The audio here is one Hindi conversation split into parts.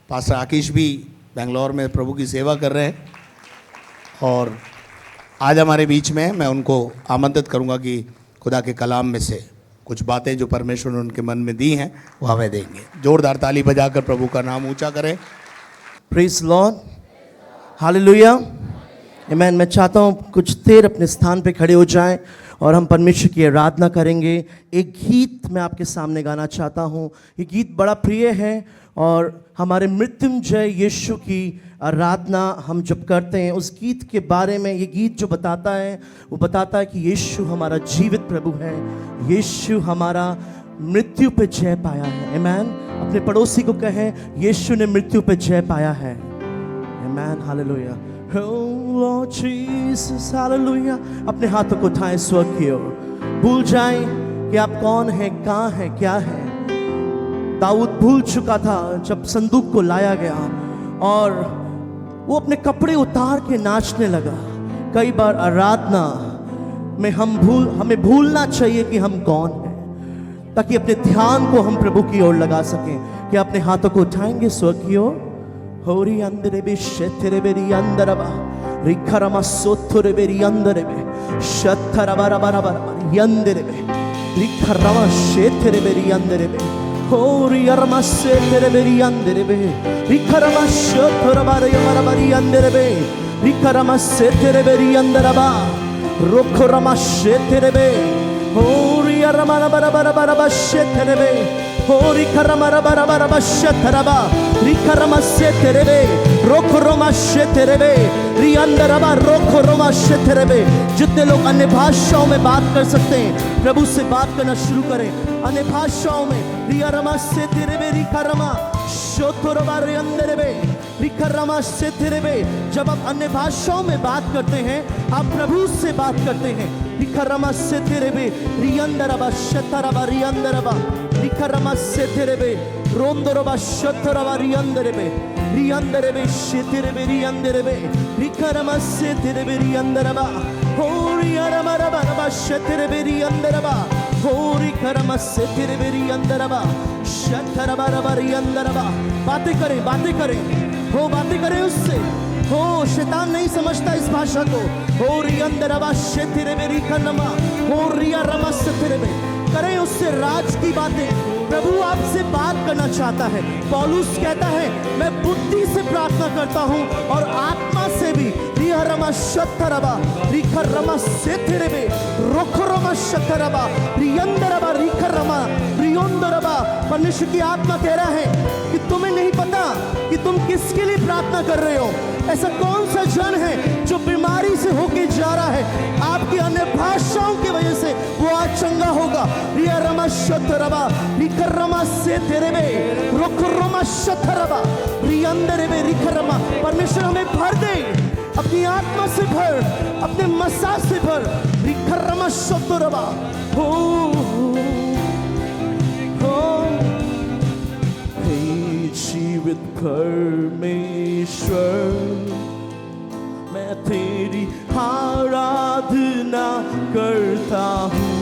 पास्टर आकीश भी बेंगलोर में प्रभु की सेवा कर रहे हैं और आज हमारे बीच में मैं उनको आमंत्रित करूंगा कि खुदा के कलाम में से कुछ बातें जो परमेश्वर ने उनके मन में दी हैं वो हमें देंगे। जोरदार ताली बजाकर प्रभु का नाम ऊंचा करें। प्रेज लॉर्ड, हालेलुया, आमेन। मैं चाहता हूँ कुछ देर अपने स्थान पे खड़े हो जाएं और हम परमेश्वर की आराधना करेंगे। एक गीत मैं आपके सामने गाना चाहता हूँ। ये गीत बड़ा प्रिय है और हमारे मृत्युंजय यीशु की आराधना हम जब करते हैं, उस गीत के बारे में ये गीत जो बताता है वो बताता है कि यीशु हमारा जीवित प्रभु है, यीशु हमारा मृत्यु पे जय पाया है। आमेन। अपने पड़ोसी को कहें यीशु ने मृत्यु पे जय पाया है। Amen, hallelujah. Oh Lord Jesus, hallelujah. अपने हाथों को उठाएं स्वर्ग की ओर, भूल जाएं कि आप कौन हैं, कहाँ हैं, क्या है। दाऊद भूल चुका था जब संदूक को लाया गया और वो अपने कपड़े उतार के नाचने लगा। कई बार आराधना में हमें भूलना चाहिए कि हम कौन हैं, ताकि अपने ध्यान को हम प्रभु की ओर लगा सकें। कि अपने हाथों को उठाएंगे स्वर्ग की ओर। होरी अंदरे बे शेतरे बेरी अंदरबा रिखरमा सोथरे बेरी अंदरे बे शतरा बारा बारा बारा यंदरे बे रिखरमा शेतरे बेरी अंदरे बे होरी अरमा शेतरे बेरी अंदरे बे रिखरमा शोथरा बारा यमरा बारी अंदरे बे रिखरमा शेतरे बेरी अंदरबा रोखरमा शेतरे बे होरी अरमा बारा बारा बारा शेतरे बे होरी खरमा बारा बारा बशतरबा रिखरमा शेतरे रोखरमा शेतरे रियंदरबा रोखरमा शेतरे। जितने लोग अन्य भाषाओं में बात कर सकते हैं प्रभु से बात करना शुरू करें अन्य भाषाओं में। रियरमा शेतरे रिखरमा शोथरबा रियंदरबे रिखरमा शेतरे। जब आप अन्य भाषाओं में बात करते हैं आप प्रभु से बात करते हैं। रिखरमा शेतरे रियंदरबा शतरबा रियंदरबा रिखरमा शेतरे रोंदरबा शतरबा रियंदरबे रियंदरबे शेतरे रियंदरबे रिखरमा शेतरे रियंदरबा होरी अरमरबा शेतरे रियंदरबा होरी खरमा शेतरे रियंदरबा शतरबा रियंदरबा। बातें करें हो, बातें करें उससे हो। शैतान नहीं समझता इस भाषा को। हो रियंदरबा शेतरे रिखनमा हो रिया रमा शेतरे। करें उससे राज की बातें। प्रभु आपसे बात करना चाहता है। पौलुस कहता है मैं बुद्धि से प्रार्थना करता हूं और आत्मा से भी। रिहरमा शतरबा रिखरमा शेतरे रोखरमा शतरबा रियंदरबा रिखरमा रियोंदरबा। परमेश्वर की आत्मा कह रहा है कि तुम्हें नहीं पता कि तुम किसके लिए प्रार्थना कर रहे हो। ऐसा कौन सा जन है जो बीमारी से होके जा रहा है, आपकी अन्य भाषाओं की वजह से वो आज चंगा होगा। रियरमा शतरबा रिखरमा शेतरे रोखरमा शतरबा रियंदरबे रिखरमा। परमेश्वर हमें भर दे, अपनी आत्मा से भर, अपने मसा से भर। रिखरमा शतरबा हो जीवित परमेश्वर मैं तेरी आराधना करता हूँ।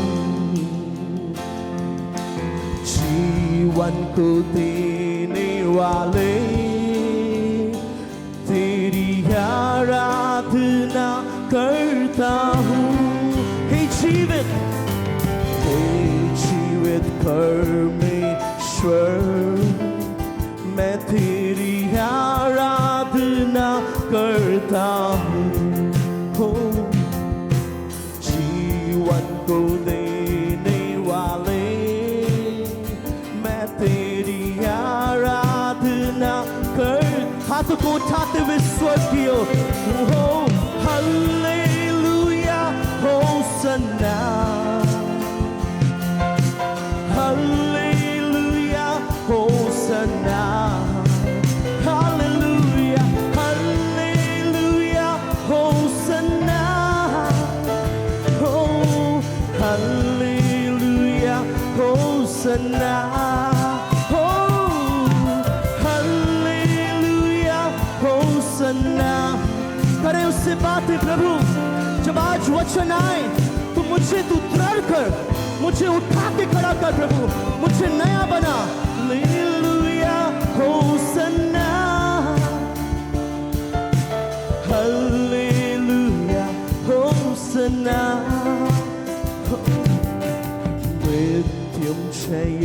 जीवन को देने वाले तेरी आराधना करता हूँ। हे जीवित परमेश्वर मैं तेरी आराधना करता हूँ। हो जीवन को देने वाले मैं तेरी आराधना कर। हाथों को उठाते हुए स्वर्ग की ओर हो। Hallelujah Hosanna hallelujah Hosanna hallelujah hallelujah Hosanna हो हालेलुया होसन्ना हो हालेलुया होसन्ना। करें उससे बातें प्रभु। जब आज वचन आए तो मुझे तू दृढ़ कर, मुझे उठा के खड़ा कर प्रभु, मुझे नया बना। हालेलुया होसन्ना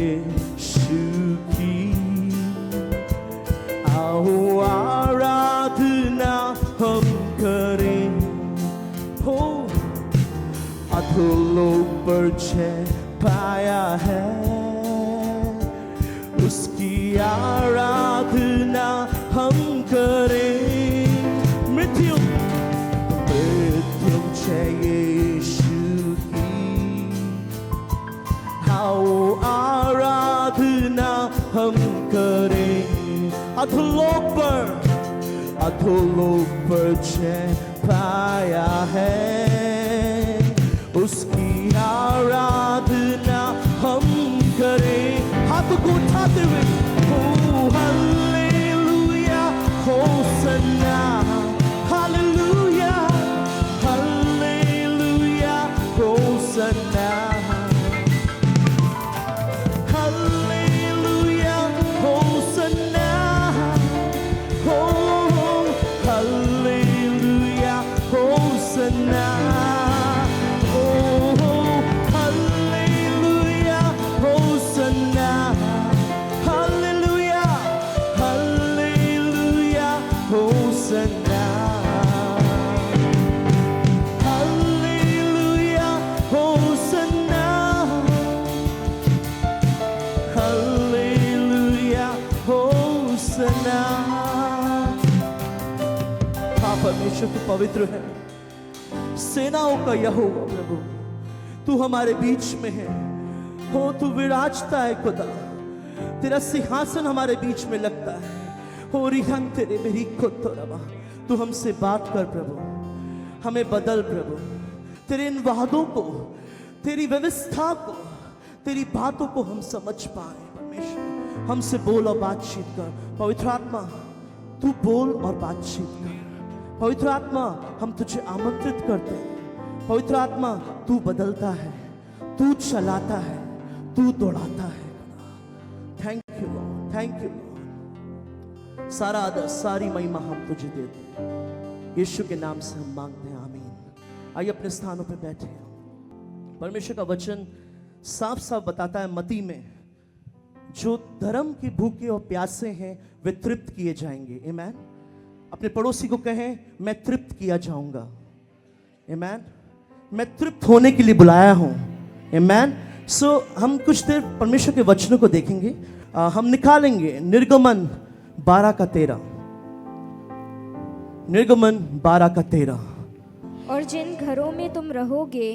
यीशु की। आओ आराधना हम करें, हो अधोलों पर जय पाया है, उसकी आराधना हम करें। मृत्युंजय यीशु की, आओ आराधना हम करें। अधोलोक पर जय पाया है, उसकी आराधना हम करें। हाथ को उठाते हुए हो hallelujah Hosanna, hallelujah hallelujah Hosanna, hallelujah Hosanna, हो हालेलुया होसन्ना, हो hallelujah Hosanna, hallelujah hallelujah Hosanna, hallelujah Hosanna, hallelujah Hosanna. हाँ, परमेश्वर तू पवित्र है, सेनाओं का यहोवा प्रभु, तू हमारे बीच में है। हो तू विराजता है खुदा, तेरा सिंहासन हमारे बीच में लगता है। हो रिहन तेरे मेरी खुद तो रवा, तू हमसे बात कर प्रभु, हमें बदल प्रभु। तेरे इन वादों को, तेरी व्यवस्था को, तेरी बातों को हम समझ पाए। परमेश्वर हमसे बोल और बातचीत कर। पवित्र आत्मा तू बोल और बातचीत कर। पवित्र आत्मा हम तुझे आमंत्रित करते हैं। पवित्र आत्मा तू बदलता है, तू चलाता है, तू दौड़ाता है। Thank you Lord, thank you Lord. सारा आदर सारी महिमा हम तुझे देते हैं, यीशु के नाम से हम मांगते हैं, आमीन। आइए अपने स्थानों पे बैठे। परमेश्वर का वचन साफ साफ बताता है मत्ती में, जो धर्म के भूखे और प्यासे हैं वे तृप्त किए जाएंगे। आमीन। अपने पड़ोसी को कहें, मैं तृप्त किया जाऊंगा। आमीन। मैं तृप्त होने के लिए बुलाया हूं। आमीन। सो हम कुछ देर परमेश्वर के वचनों को देखेंगे। हम निकालेंगे निर्गमन 12:13। निर्गमन 12:13। और जिन घरों में तुम रहोगे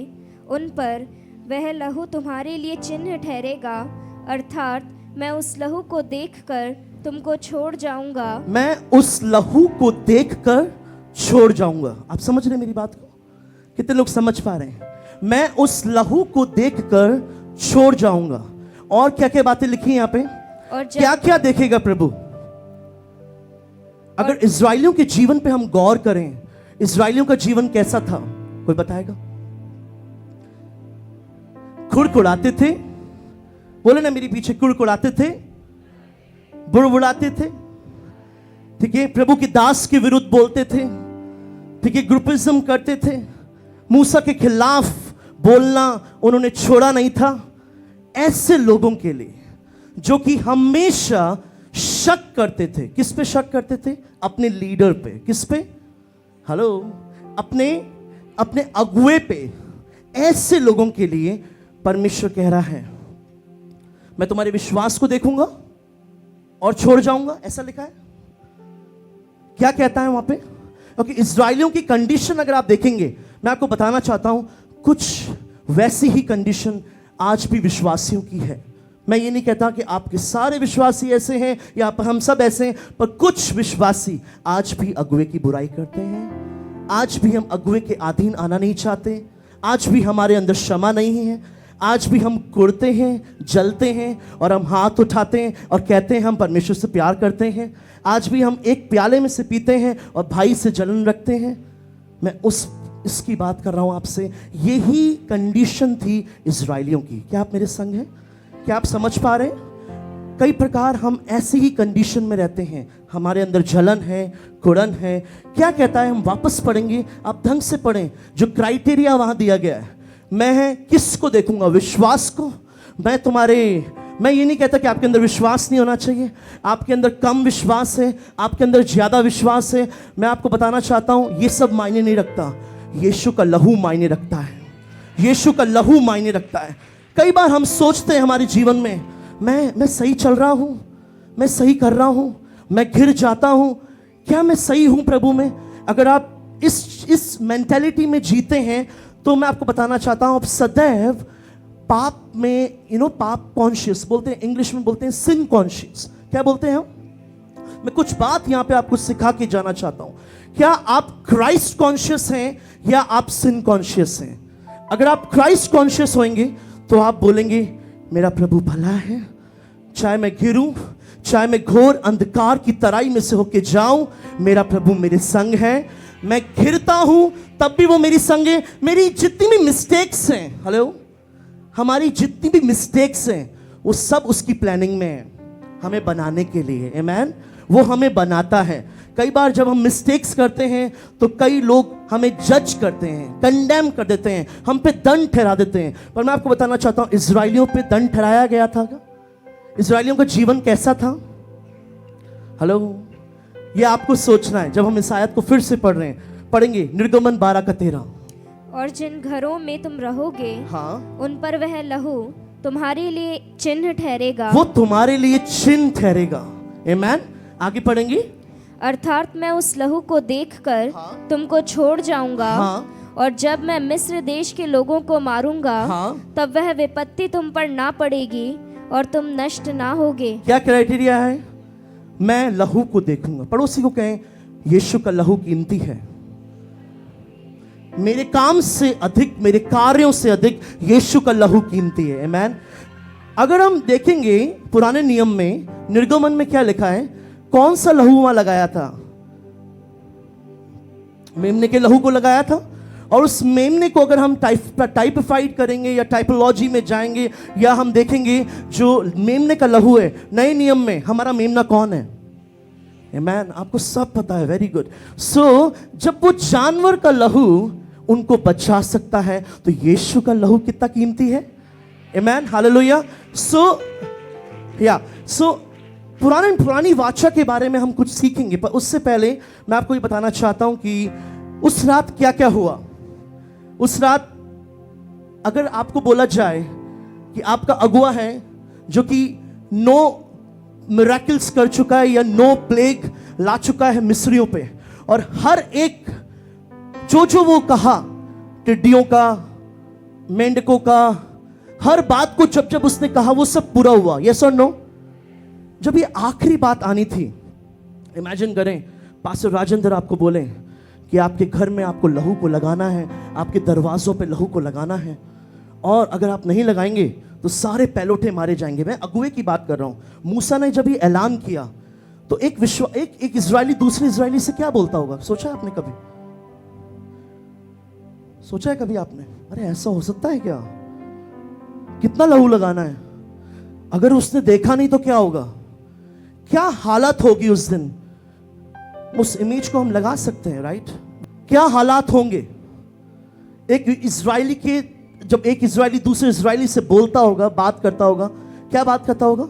उन पर वह लहू तुम्हारे लिए चिन्ह ठहरेगा, अर्थात मैं उस लहू को देखकर तुमको छोड़ जाऊंगा। मैं उस लहू को देखकर छोड़ जाऊंगा। आप समझ रहे मेरी बात को? कितने लोग समझ पा रहे हैं? मैं उस लहू को देखकर छोड़ जाऊंगा। और क्या क्या बातें लिखी हैं यहाँ पे? और क्या क्या देखेगा प्रभु? अगर इजराइलियों के जीवन पे हम गौर करें, इजराइलियों का जीवन कैसा था? कोई बताएगा? कुड़कुड़ाते थे, बोले ना मेरे पीछे, कुड़कुड़ाते थे, बुड़बुड़ाते थे, ठीक है, प्रभु के दास के विरुद्ध बोलते थे, ठीक है, ग्रुपिज्म करते थे, मूसा के खिलाफ बोलना उन्होंने छोड़ा नहीं था। ऐसे लोगों के लिए जो कि हमेशा शक करते थे, किस पे शक करते थे? अपने लीडर पे। किस पे? हेलो, अपने अगुए पे। ऐसे लोगों के लिए परमेश्वर कह रहा है, मैं तुम्हारे विश्वास को देखूंगा और छोड़ जाऊंगा। ऐसा लिखा है। क्या कहता है वहां पे? क्योंकि इजराइलियों की कंडीशन अगर आप देखेंगे, मैं आपको बताना चाहता हूं, कुछ वैसी ही कंडीशन आज भी विश्वासियों की है। मैं ये नहीं कहता कि आपके सारे विश्वासी ऐसे हैं या हम सब ऐसे हैं, पर कुछ विश्वासी आज भी अगुए की बुराई करते हैं। आज भी हम अगुए के अधीन आना नहीं चाहते। आज भी हमारे अंदर क्षमा नहीं है। आज भी हम कुड़ते हैं, जलते हैं और हम हाथ उठाते हैं और कहते हैं हम परमेश्वर से प्यार करते हैं। आज भी हम एक प्याले में से पीते हैं और भाई से जलन रखते हैं। मैं इसकी बात कर रहा हूं आपसे। यही कंडीशन थी इजराइलियों की। क्या आप मेरे संग हैं? क्या आप समझ पा रहे हैं? कई प्रकार हम ऐसी ही कंडीशन में रहते हैं। हमारे अंदर जलन है, कुड़न है। क्या कहता है? हम वापस पढ़ेंगे, आप ढंग से पढ़ें। जो क्राइटेरिया वहां दिया गया है, मैं किसको देखूंगा? विश्वास को। मैं तुम्हारे मैं ये नहीं कहता कि आपके अंदर विश्वास नहीं होना चाहिए, आपके अंदर कम विश्वास है, आपके अंदर ज़्यादा विश्वास है। मैं आपको बताना चाहता हूँ ये सब मायने नहीं रखता, यीशु का लहू मायने रखता है। यीशु का लहू मायने रखता है। कई बार हम सोचते हैं हमारे जीवन में मैं सही चल रहा हूँ, मैं सही कर रहा हूँ, मैं गिर जाता हूँ, क्या मैं सही हूँ प्रभु में? अगर आप इस मेंटालिटी में जीते हैं तो मैं आपको बताना चाहता हूँ आप सदैव पाप में पाप कॉन्शियस बोलते हैं, इंग्लिश में बोलते हैं सिन कॉन्शियस। क्या बोलते हैं हम? मैं कुछ बात यहां पे आपको सिखा के जाना चाहता हूं। क्या आप क्राइस्ट कॉन्शियस हैं या आप सिन कॉन्शियस हैं? अगर आप क्राइस्ट कॉन्शियस होंगे तो आप बोलेंगे मेरा प्रभु भला है, चाहे मैं गिरूं, चाहे मैं घोर अंधकार की तराई में से होके जाऊं, मेरा प्रभु मेरे संग है। मैं गिरता हूं तब भी वो मेरी संग है। मेरी जितनी भी मिस्टेक्स हैं, हेलो, हमारी जितनी भी मिस्टेक्स हैं वो सब उसकी प्लानिंग में है, हमें बनाने के लिए। आमेन। वो हमें बनाता है। कई बार जब हम मिस्टेक्स करते हैं तो कई लोग हमें जज करते हैं, कंडेम कर देते हैं, हम पे दंड ठहरा देते हैं। पर मैं आपको बताना चाहता हूं इजराइलियों पे दंड ठहराया गया था क्या? इजराइलियों का जीवन कैसा था? हेलो, ये आपको सोचना है। जब हम इस आयत को फिर से पढ़ेंगे निर्गमन 12:13। और जिन घरों में तुम रहोगे हाँ, उन पर वह लहू तुम्हारे लिए चिन्ह ठहरेगा। वो तुम्हारे लिए चिन्ह ठहरेगा। आमेन। आगे पढ़ेंगे। अर्थात मैं उस लहू को देखकर तुमको छोड़ जाऊंगा। हाँ। और जब मैं मिस्र देश के लोगों को मारूंगा हाँ। तब वह विपत्ति तुम पर ना पड़ेगी और तुम नष्ट ना होगे। क्या क्राइटेरिया है? मैं लहू को देखूंगा। पड़ोसी को कहें यीशु का लहू कीमती है। मेरे काम से अधिक, मेरे कार्यों से अधिक यीशु का लहू कीमती है। आमेन। अगर हम देखेंगे पुराने नियम में निर्गमन में क्या लिखा है, कौन सा लहू वहां लगाया था? मेमने के लहू को लगाया था। और उस मेमने को अगर हम टाइपिफाइड करेंगे या टाइपोलॉजी में जाएंगे या हम देखेंगे जो मेमने का लहू है नए नियम में, हमारा मेमना कौन है? आमेन। आपको सब पता है। Very good. सो जब वो जानवर का लहू उनको बचा सकता है तो यीशु का लहू कितना कीमती है। आमेन। हालेलुया। सो पुरानी वाचा के बारे में हम कुछ सीखेंगे, पर उससे पहले मैं आपको ये बताना चाहता हूं कि उस रात क्या क्या हुआ। उस रात अगर आपको बोला जाए कि आपका अगुआ है जो कि 9 मिरेकल्स कर चुका है या 9 प्लेग ला चुका है मिस्रियों पे, और हर एक जो वो कहा, टिड्डियों का, मेंढकों का, हर बात को जब उसने कहा वो सब पूरा हुआ। यस और नो? जब ये आखिरी बात आनी थी, इमेजिन करें पास्टर राजेंद्र आपको बोले कि आपके घर में आपको लहू को लगाना है, आपके दरवाजों पे लहू को लगाना है, और अगर आप नहीं लगाएंगे तो सारे पैलोठे मारे जाएंगे। मैं अगुए की बात कर रहा हूं। मूसा ने जब ये ऐलान किया तो एक इजरायली दूसरे इजरायली से क्या बोलता होगा? सोचा है आपने कभी? सोचा है कभी आपने? अरे ऐसा हो सकता है क्या? कितना लहू लगाना है? अगर उसने देखा नहीं तो क्या होगा? क्या हालत होगी उस दिन? उस इमेज को हम लगा सकते हैं, राइट? क्या हालात होंगे एक इजरायली के, जब एक इजरायली दूसरे इजरायली से बोलता होगा, बात करता होगा, क्या बात करता होगा?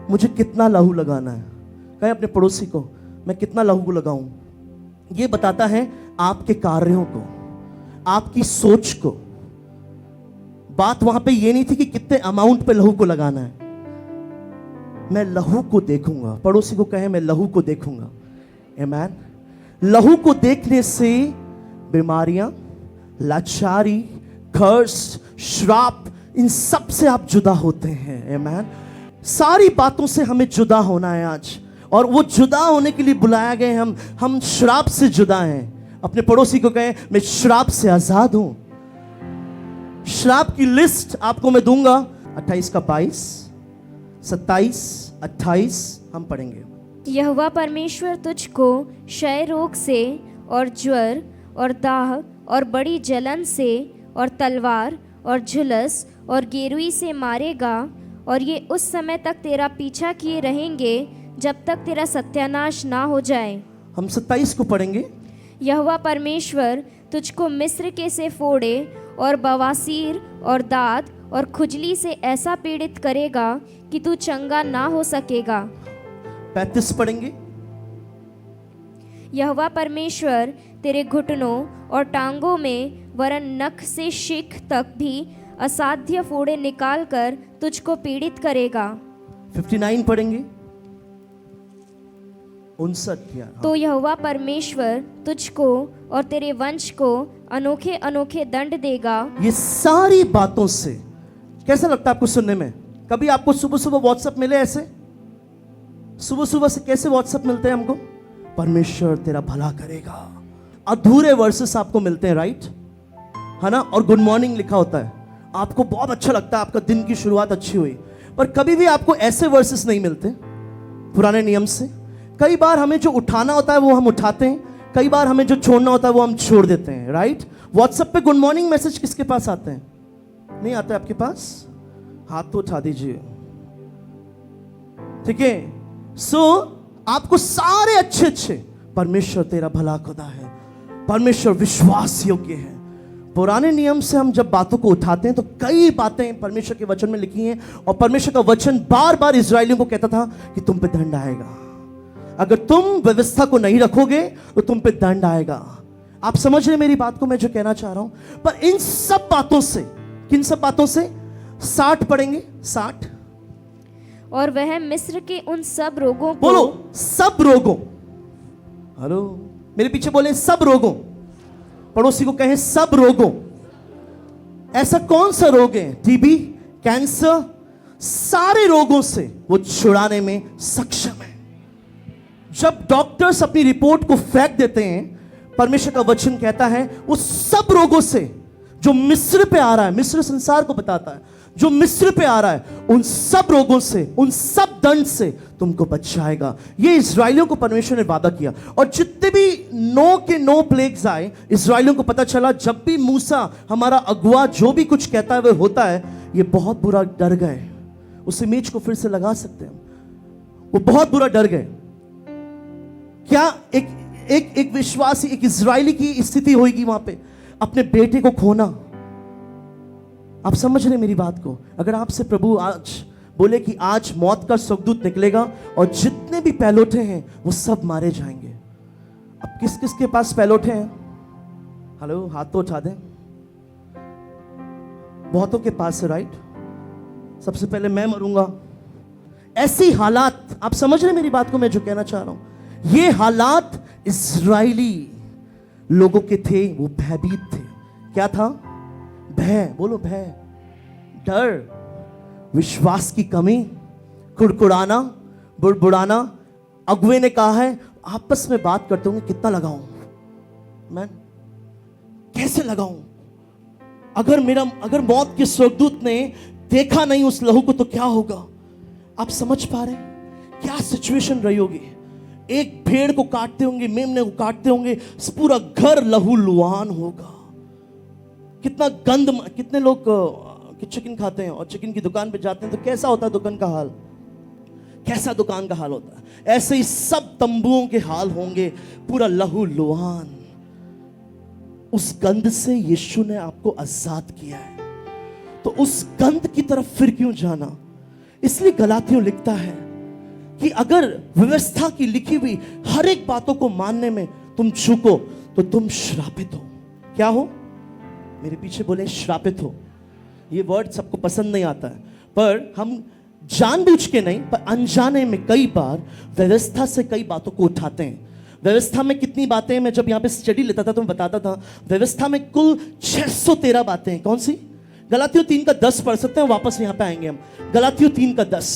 मुझे कितना लहू लगाना है। कहें अपने पड़ोसी को, मैं कितना लहू लगाऊं। ये बताता है आपके कार्यों को, आपकी सोच को। बात वहां पे ये नहीं थी कि कितने अमाउंट पे लहू को लगाना है। मैं लहू को देखूंगा। पड़ोसी को कहें मैं लहू को देखूंगा। आमेन। लहू को देखने से बीमारियां, लाचारी, कर्स, श्राप, इन सब से आप जुदा होते हैं। आमेन। सारी बातों से हमें जुदा होना है आज, और वो जुदा होने के लिए बुलाया गए। हम श्राप से जुदा हैं। अपने पड़ोसी को कहें मैं श्राप से आजाद हूं। श्राप की लिस्ट आपको मैं दूंगा। 28 का 22, 27, 28 हम पढ़ेंगे। यहोवा परमेश्वर तुझको क्षय रोग से और ज्वर और दाह और बड़ी जलन से और तलवार और झुलस और गेरुई से मारेगा, और ये उस समय तक तेरा पीछा किए रहेंगे जब तक तेरा सत्यानाश ना हो जाए। हम 27 को पढ़ेंगे। यहोवा परमेश्वर तुझको मिस्र के से फोड़े और बवासीर और दाद और खुजली से ऐसा पीड़ित करेगा कि तू चंगा ना हो सकेगा। 35 पढ़ेंगे। यहोवा परमेश्वर तेरे घुटनों और टांगों में वरन नख से शिख तक भी असाध्य फोड़े निकाल कर तुझको पीड़ित करेगा। 59 पढ़ेंगे। 59 तो यहोवा परमेश्वर तुझको और तेरे वंश को अनोखे अनोखे दंड देगा। ये सारी बातों से कैसा लगता है आपको सुनने में? कभी आपको सुबह सुबह व्हाट्सएप मिले ऐसे? सुबह सुबह से कैसे व्हाट्सएप मिलते हैं हमको? परमेश्वर तेरा भला करेगा। अधूरे वर्सेस आपको मिलते हैं, राइट? है ना? और गुड मॉर्निंग लिखा होता है। आपको बहुत अच्छा लगता है, आपका दिन की शुरुआत अच्छी हुई। पर कभी भी आपको ऐसे वर्सेस नहीं मिलते पुराने नियम से। कई बार हमें जो उठाना होता है वो हम उठाते हैं, कई बार हमें जो छोड़ना होता है वो हम छोड़ देते हैं, राइट? व्हाट्सएप पे गुड मॉर्निंग मैसेज किसके पास आते हैं? नहीं आते आपके पास? हाथ तो उठा दीजिए। ठीक है, सो आपको सारे अच्छे अच्छे, परमेश्वर तेरा भला खुदा है, परमेश्वर विश्वास योग्य है। पुराने नियम से हम जब बातों को उठाते हैं तो कई बातें परमेश्वर के वचन में लिखी हैं, और परमेश्वर का वचन बार बार इजरायलियों को कहता था कि तुम पे दंड आएगा। अगर तुम व्यवस्था को नहीं रखोगे तो तुम पे दंड आएगा। आप समझ रहे मेरी बात को, मैं जो कहना चाह रहा हूं? पर इन सब बातों से, किन सब बातों से? 60 पढ़ेंगे। 60। और वह मिस्र के उन सब रोगों को, बोलो सब रोगों। हेलो, मेरे पीछे बोले सब रोगों। पड़ोसी को कहें सब रोगों। ऐसा कौन सा रोग है? टीबी, कैंसर, सारे रोगों से वो छुड़ाने में सक्षम है। जब डॉक्टर्स अपनी रिपोर्ट को फेंक देते हैं, परमेश्वर का वचन कहता है उस सब रोगों से जो मिस्र पे आ रहा है, मिस्र संसार को बताता है, जो मिस्र पे आ रहा है, उन सब रोगों से, उन सब दंड से तुमको बचाएगा। ये इजराइलियों को परमेश्वर ने वादा किया। और जितने भी 9 के 9 प्लेग्स आए, इजराइलियों को पता चला जब भी मूसा हमारा अगुआ जो भी कुछ कहता है वह होता है। ये बहुत बुरा डर गए। उस इमेज को फिर से लगा सकते हैं, वो बहुत बुरा डर गए। क्या एक विश्वासी, एक इजरायली की स्थिति होगी वहां पे, अपने बेटे को खोना। आप समझ रहे मेरी बात को? अगर आपसे प्रभु आज बोले कि आज मौत का स्वर्गदूत निकलेगा और जितने भी पैलोठे हैं वो सब मारे जाएंगे, अब किस किस के पास पैलोठे हैं? हेलो, हाथ तो उठा दें। बहुतों के पास है, राइट? सबसे पहले मैं मरूंगा। ऐसी हालात, आप समझ रहे मेरी बात को, मैं जो कहना चाह रहा हूं? ये हालात इजरायली लोगों के थे। वो भयभीत थे। क्या था? भय। बोलो भय, डर, विश्वास की कमी, कुड़कुड़ाना, बुड़बुड़ाना। अगुए ने कहा है, आपस में बात करते होंगे, कितना लगाऊं मैं, कैसे लगाऊं? अगर मौत के स्वर्गदूत ने देखा नहीं उस लहू को तो क्या होगा? आप समझ पा रहे क्या सिचुएशन रही होगी? एक भेड़ को काटते होंगे, मेमने को काटते होंगे, पूरा घर लहू लुहान होगा। कितना गंद। कितने लोग चिकन खाते हैं और चिकन की दुकान पे जाते हैं तो कैसा होता है दुकान का हाल? कैसा दुकान का हाल होता है? ऐसे ही सब तंबुओं के हाल होंगे, पूरा लहू लुहान। उस गंध से यीशु ने आपको आजाद किया है, तो उस गंध की तरफ फिर क्यों जाना? इसलिए गलातियों लिखता है कि अगर व्यवस्था की लिखी हुई हर एक बातों को मानने में तुम चूको तो तुम श्रापित हो। क्या हो? मेरे पीछे बोले श्रापित हो। ये वर्ड सबको पसंद नहीं आता है, पर हम जानबूझ के नहीं पर अनजाने में कई बार व्यवस्था से कई बातों को उठाते हैं। व्यवस्था में कितनी बातें हैं? मैं जब यहाँ पे स्टडी लेता था तो मैं बताता था, व्यवस्था में कुल 613 बातें हैं। कौन सी? गलातियों 3 का 10 पढ़ सकते हैं, वापस यहाँ पे आएंगे हम। गलातियों 3 का 10।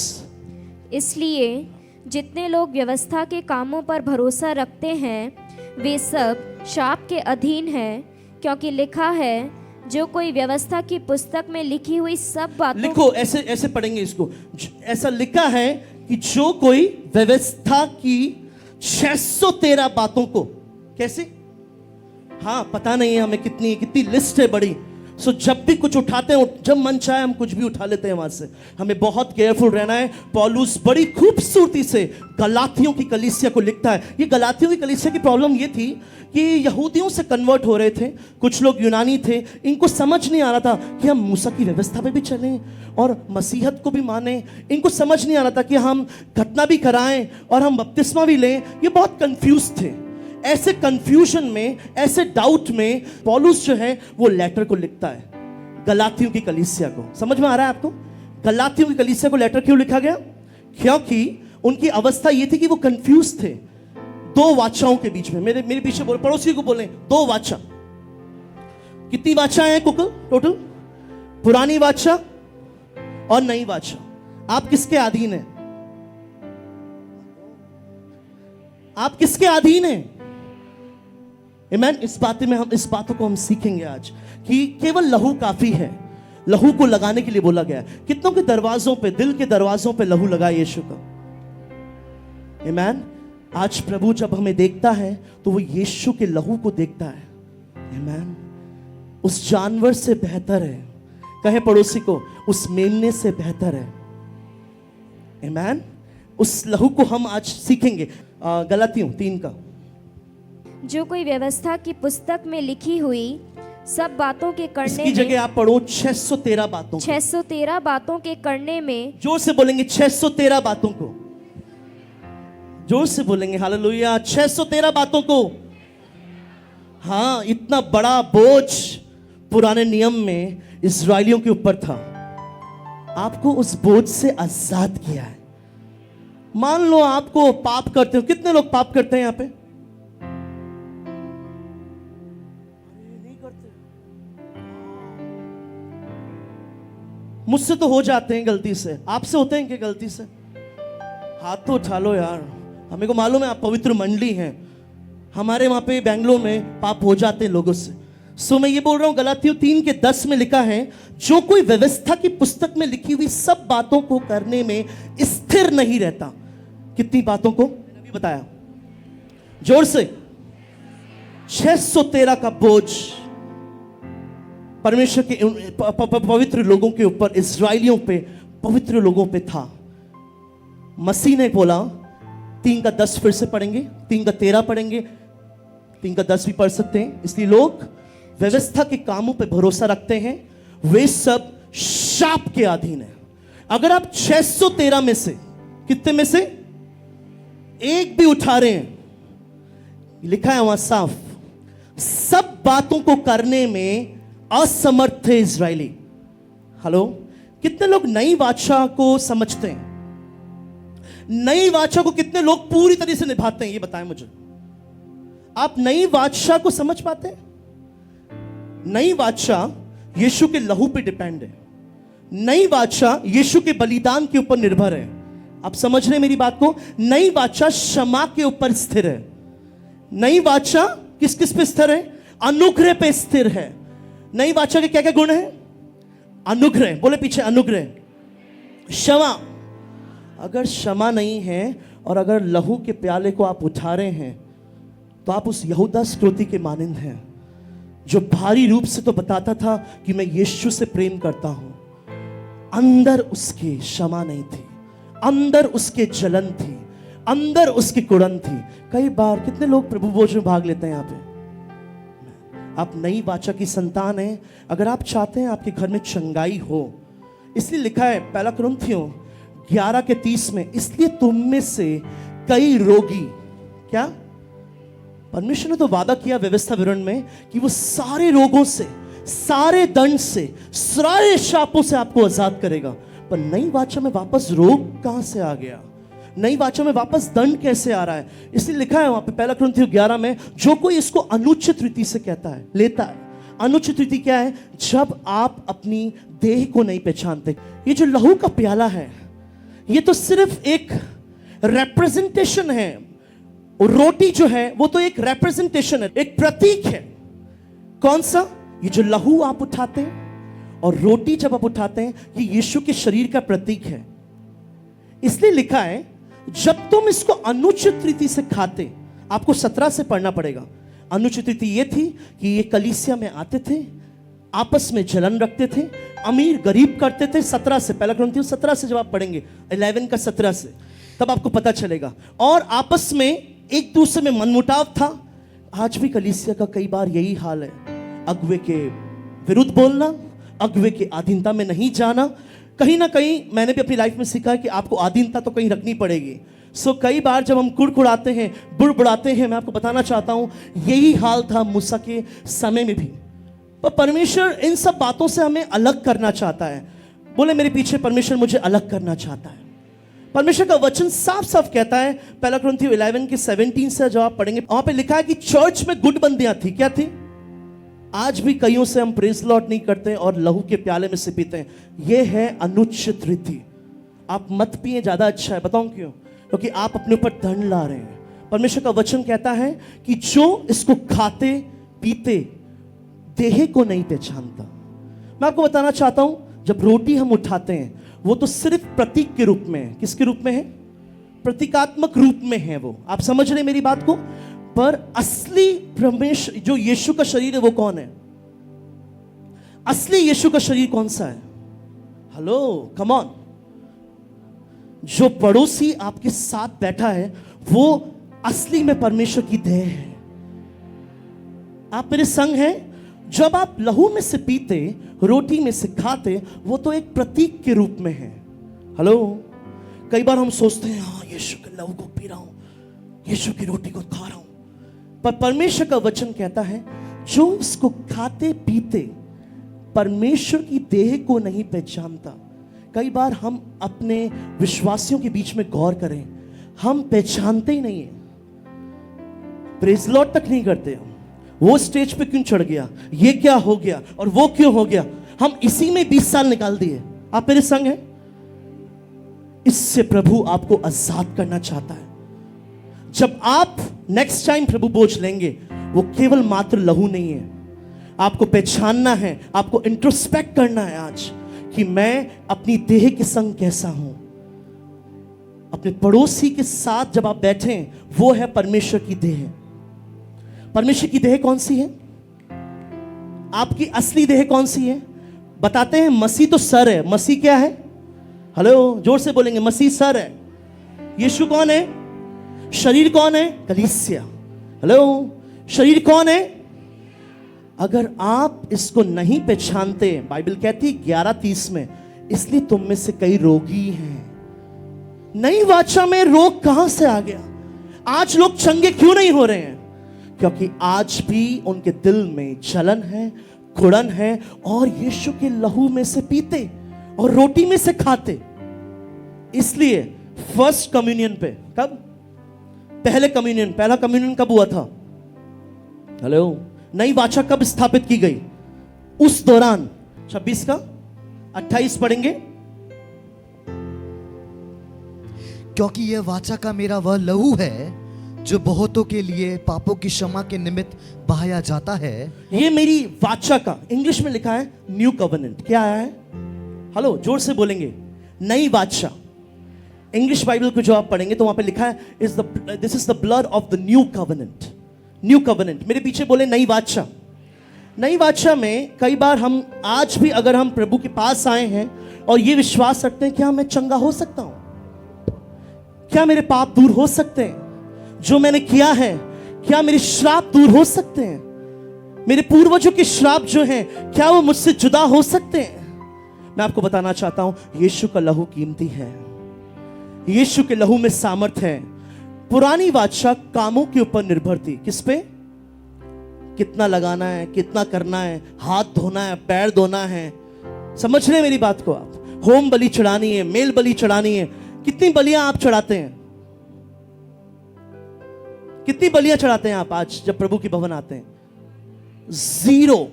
इसलिए जितने लोग व्यवस्था के कामों पर भरोसा रखते हैं वे सब शाप के अधीन हैं, क्योंकि लिखा है जो कोई व्यवस्था की पुस्तक में लिखी हुई सब बातों, लिखो, ऐसे ऐसे पढ़ेंगे इसको। ऐसा लिखा है कि जो कोई व्यवस्था की 613 बातों को, कैसे? हाँ, पता नहीं है हमें कितनी लिस्ट है बड़ी, सो जब भी कुछ उठाते हैं, जब मन चाहे हम कुछ भी उठा लेते हैं वहां से। हमें बहुत केयरफुल रहना है। पौलुस बड़ी खूबसूरती से गलातियों की कलीसिया को लिखता है। ये गलातियों की कलीसिया की प्रॉब्लम ये थी कि यहूदियों से कन्वर्ट हो रहे थे, कुछ लोग यूनानी थे, इनको समझ नहीं आ रहा था कि हम मूसा की व्यवस्था पे भी चलें और मसीहत को भी माने। इनको समझ नहीं आ रहा था कि हम खतना भी कराएं और हम बपतिस्मा भी लें। ये बहुत कंफ्यूज थे। ऐसे कंफ्यूजन में, ऐसे डाउट में पौलुस जो है वो लेटर को लिखता है गलातियों की कलीसिया को। समझ में आ रहा है आपको? गलातियों की कलीसिया को लेटर क्यों लिखा गया? क्योंकि उनकी अवस्था ये थी कि वो कंफ्यूज थे दो वाचाओं के बीच में। मेरे पीछे बोले, पड़ोसी को बोले, दो वाचा। कितनी वाचा है कुकल टोटल? पुरानी वाचा और नई वाचा। आप किसके अधीन हैं? आप किसके अधीन हैं? आमीन। इस बातों को हम सीखेंगे आज कि केवल लहू काफी है। लहू को लगाने के लिए बोला गया है। कितनों के दरवाजों पे, दिल के दरवाजों पे लहू लगा यीशु का। आमीन। आज प्रभु जब हमें देखता है तो वो यीशु के लहू को देखता है। आमीन। उस जानवर से बेहतर है। कहे पड़ोसी को, उस मेमने से बेहतर है। आमीन। उस लहू को हम आज सीखेंगे। गलातियों 3 का। जो कोई व्यवस्था की पुस्तक में लिखी हुई सब बातों के करने इसकी में, जगह आप पढ़ो 613 बातों को। 613 बातों के करने में। जोर से बोलेंगे 613 बातों को। जोर से बोलेंगे हालेलुया। 613 बातों को। हाँ, इतना बड़ा बोझ पुराने नियम में इस्राएलियों के ऊपर था। आपको उस बोझ से आजाद किया है। मान लो आपको पाप करते हो। कितने लोग पाप करते हैं यहां पे? नहीं करते। मुझसे तो हो जाते हैं गलती से। आपसे होते हैं क्या गलती से? हाथ तो उठा लो यार। हमें को मालूम है आप पवित्र मंडली हैं। हमारे वहां पे बेंगलोर में पाप हो जाते हैं लोगों से। सो मैं ये बोल रहा हूं, गलातियों 3:10 में लिखा है, जो कोई व्यवस्था की पुस्तक में लिखी हुई सब बातों को करने में स्थिर नहीं रहता। कितनी बातों को मैंने अभी बताया? जोर से। 613 का बोझ परमेश्वर के पवित्र लोगों के ऊपर, इस्राएलियों पे, पवित्र लोगों पे था। मसीह ने बोला, 3:10 फिर से पढ़ेंगे, 3:13 पढ़ेंगे, 3:10 भी पढ़ सकते हैं। इसलिए लोग व्यवस्था के कामों पे भरोसा रखते हैं, वे सब शाप के अधीन है। अगर आप 613 में से, कितने में से एक भी उठा रहे हैं, लिखा है वहां साफ, सब बातों को करने में असमर्थ थे इजरायली। हेलो, कितने लोग नई वाचा को समझते हैं? नई वाचा को कितने लोग पूरी तरह से निभाते हैं? ये बताएं मुझे। आप नई वाचा को समझ पाते हैं? नई वाचा यीशु के लहू पे डिपेंड है। नई वाचा यीशु के बलिदान के ऊपर निर्भर है। आप समझ रहे हैं मेरी बात को? नई वाचा क्षमा के ऊपर स्थिर है। नई वाचा किस किस पे स्थिर है? अनुग्रह पे स्थिर है। नई वाचा के क्या क्या गुण है? अनुग्रह, बोले पीछे, अनुग्रह, क्षमा। अगर क्षमा नहीं है और अगर लहू के प्याले को आप उठा रहे हैं तो आप उस यहूदा स्क्रोती के मानिंद हैं, जो भारी रूप से तो बताता था कि मैं यीशु से प्रेम करता हूं, अंदर उसके क्षमा नहीं थी, अंदर उसके जलन थी, अंदर उसकी कुड़न थी। कई बार कितने लोग प्रभु भोज में भाग लेते हैं यहां पे? आप नई वाचा की संतान हैं। अगर आप चाहते हैं आपके घर में चंगाई हो, इसलिए लिखा है 1 कुरिन्थियों 11:30 में, इसलिए तुम में से कई रोगी, क्या? परमेश्वर ने तो वादा किया व्यवस्था विवरण में कि वो सारे रोगों से, सारे दंड से, सारे शापों से आपको आजाद करेगा। पर नई वाचा में वापस रोग कहां से आ गया? नई वाचा में वापस दंड कैसे आ रहा है? इसलिए लिखा है वहां पे 1 कुरिन्थियों 11 में, जो कोई इसको अनुचित रीति से कहता है, लेता है। अनुचित रीति क्या है? जब आप अपनी देह को नहीं पहचानते। ये जो लहू का प्याला है, ये तो सिर्फ एक रिप्रेजेंटेशन है। रोटी जो है वो तो एक रिप्रेजेंटेशन है, एक प्रतीक है। कौन सा? ये जो लहू आप उठाते हैं और रोटी जब आप उठाते हैं, ये यीशु के शरीर का प्रतीक है। इसलिए लिखा है, जब तुम इसको अनुचित रीति से खाते, आपको 17 से पढ़ना पड़ेगा। अनुचित रीति ये थी कि ये कलीसिया में आते थे, आपस में जलन रखते थे, अमीर गरीब करते थे। 17 से, पहला कुरिन्थियों 17 से जब आप पढ़ेंगे, 11 का 17 से, तब आपको पता चलेगा। और आपस में एक दूसरे में मनमुटाव था। आज भी कलीसिया का कई बार यही हाल है, अगुवे के विरुद्ध बोलना, अगुवे के अधीनता में नहीं जाना। कहीं ना कहीं मैंने भी अपनी लाइफ में सीखा है कि आपको अधीनता तो कहीं रखनी पड़ेगी। सो कई बार जब हम कुड़कुड़ाते हैं, बुड़बुड़ाते हैं, मैं आपको बताना चाहता हूं यही हाल था मूसा के समय में भी। पर परमेश्वर इन सब बातों से हमें अलग करना चाहता है। बोले मेरे पीछे, परमेश्वर मुझे अलग करना चाहता है। परमेश्वर का वचन साफ साफ कहता है, पहला कुरिन्थियों 11 के 17 से जब आप पढ़ेंगे, वहां पे लिखा है कि चर्च में गुटबंदियां थी। क्या थी? आज भी कईयों से हम प्रेज लॉर्ड नहीं करते और लहू के प्याले में से पीते हैं। यह है अनुचित रीति। आप मत पिए, ज्यादा अच्छा है। बताऊं क्यों? क्योंकि आप अपने ऊपर दंड ला रहे हैं। परमेश्वर का वचन कहता है कि जो इसको खाते पीते देह को नहीं पहचानता। मैं आपको बताना चाहता हूं, जब रोटी हम उठाते हैं वो तो सिर्फ प्रतीक के रूप में है। किसके रूप में है? प्रतीकात्मक रूप में है वो। आप समझ रहे मेरी बात को? पर असली परमेश्वर जो यीशु का शरीर है वो कौन है? असली यीशु का शरीर कौन सा है? Hello, come on. जो पड़ोसी आपके साथ बैठा है वो असली में परमेश्वर की देह है। आप मेरे संग हैं? जब आप लहू में से पीते, रोटी में से खाते, वो तो एक प्रतीक के रूप में है। हेलो, कई बार हम सोचते हैं हाँ यीशु के लहू को पी रहा हूं, यीशु की रोटी को खा रहा हूं। पर परमेश्वर का वचन कहता है जो इसको खाते पीते परमेश्वर की देह को नहीं पहचानता। कई बार हम अपने विश्वासियों के बीच में गौर करें, हम पहचानते ही नहीं है। प्रेज लॉर्ड तक नहीं करते हम। वो स्टेज पे क्यों चढ़ गया, ये क्या हो गया और वो क्यों हो गया, हम इसी में 20 साल निकाल दिए। आप मेरे संग हैं? इससे प्रभु आपको आजाद करना चाहता है। जब आप नेक्स्ट टाइम प्रभु बोझ लेंगे, वो केवल मात्र लहू नहीं है। आपको पहचानना है, आपको इंट्रोस्पेक्ट करना है आज कि मैं अपनी देह के संग कैसा हूं। अपने पड़ोसी के साथ जब आप बैठे, वो है परमेश्वर की देह। परमेश्वर की देह कौन सी है? आपकी असली देह कौन सी है? बताते हैं, मसीह तो सर है। मसीह क्या है? हेलो, जोर से बोलेंगे, मसीह सर है। यीशु कौन है? शरीर कौन है? कलीसिया। हेलो, शरीर कौन है? अगर आप इसको नहीं पहचानते, बाइबल कहती है 11:30 में, इसलिए तुम में से कई रोगी हैं। नई वाचा में रोग कहां से आ गया? आज लोग चंगे क्यों नहीं हो रहे हैं? क्योंकि आज भी उनके दिल में जलन है, कुड़न है, और यीशु के लहू में से पीते और रोटी में से खाते। इसलिए फर्स्ट कम्युनियन पे, कब? पहला कम्युनियन कब हुआ था? हेलो, नई वाचा कब स्थापित की गई? उस दौरान 26 का 28 पढ़ेंगे। क्योंकि यह वाचा का मेरा वह लहू है जो बहुतों के लिए पापों की क्षमा के निमित्त बहाया जाता है। ये मेरी वाचा का, इंग्लिश में लिखा है न्यू कवेनेंट। क्या आया है? हेलो, जोर से बोलेंगे, नई वाचा। इंग्लिश बाइबल को जो आप पढ़ेंगे तो वहां पे लिखा है this is the blood of the new covenant. New covenant, मेरे पीछे बोले नई वाचा। नई वाचा में कई बार हम आज भी अगर हम प्रभु के पास आए हैं और ये विश्वास रखते हैं, क्या मैं चंगा हो सकता हूं? क्या मेरे पाप दूर हो सकते हैं? जो मैंने किया है, क्या मेरे श्राप दूर हो सकते हैं? मेरे पूर्वजों के श्राप जो हैं, क्या वो मुझसे जुदा हो सकते हैं? मैं आपको बताना चाहता हूं, यीशु का लहू कीमती है। यीशु के लहू में सामर्थ है। पुरानी वाचा कामों के ऊपर निर्भर थी। किस पे? कितना लगाना है, कितना करना है, हाथ धोना है, पैर धोना है। समझ रहे मेरी बात को आप? होम बलि चढ़ानी है, मेल बलि चढ़ानी है। कितनी बलियां आप चढ़ाते हैं? कितनी बलियां चढ़ाते हैं आप आज जब प्रभु की भवन आते हैं? 0।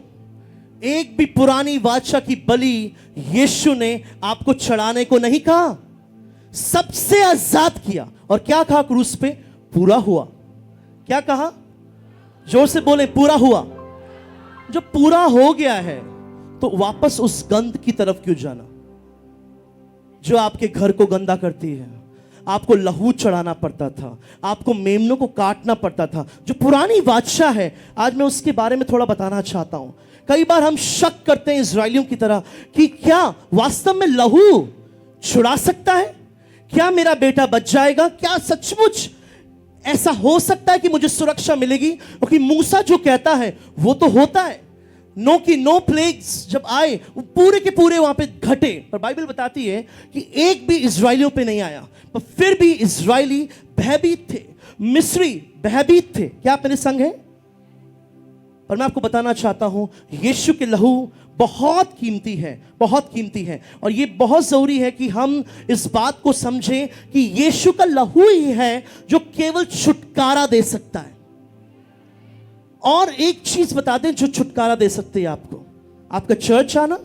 एक भी पुरानी वाचा की बलि यीशु ने आपको चढ़ाने को नहीं कहा। सबसे आजाद किया। और क्या कहा क्रूस पे? पूरा हुआ। क्या कहा? जोर से बोले, पूरा हुआ। जब पूरा हो गया है तो वापस उस गंध की तरफ क्यों जाना जो आपके घर को गंदा करती है? आपको लहू चढ़ाना पड़ता था, आपको मेमनों को काटना पड़ता था। जो पुरानी बादशाह है, आज मैं उसके बारे में थोड़ा बताना चाहता हूं। कई बार हम शक करते हैं इजरायलियों की तरह कि क्या वास्तव में लहू छुड़ा सकता है? क्या मेरा बेटा बच जाएगा? क्या सचमुच ऐसा हो सकता है कि मुझे सुरक्षा मिलेगी? क्योंकि मूसा जो कहता है वो तो होता है। नो प्लेग्स जब आए वो पूरे के पूरे वहां पे घटे, पर बाइबल बताती है कि एक भी इजरायलियों पे नहीं आया। पर फिर भी इजरायली भयभीत थे, मिस्री भयभीत थे। क्या आप मेरे संग हैं? पर मैं आपको बताना चाहता हूं, यीशु के लहू बहुत कीमती है, बहुत कीमती है। और ये बहुत जरूरी है कि हम इस बात को समझें कि यीशु का लहू ही है जो केवल छुटकारा दे सकता है। और एक चीज बता दें जो छुटकारा दे सकती है आपको, आपका चर्च आना।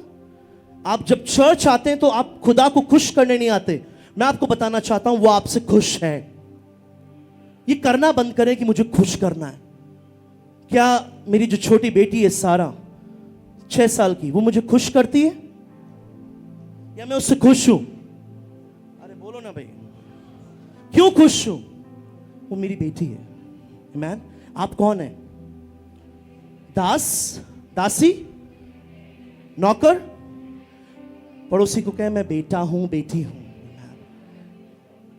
आप जब चर्च आते हैं तो आप खुदा को खुश करने नहीं आते। मैं आपको बताना चाहता हूं वो आपसे खुश है। ये करना बंद करें कि मुझे खुश करना है। क्या मेरी जो छोटी बेटी है सारा 6 साल की, वो मुझे खुश करती है या मैं उससे खुश हूं? अरे बोलो ना भाई, क्यों खुश हूं? वो मेरी बेटी है। आमीन। आप कौन है? दास, दासी, नौकर? पड़ोसी को कहे मैं बेटा हूं, बेटी हूं।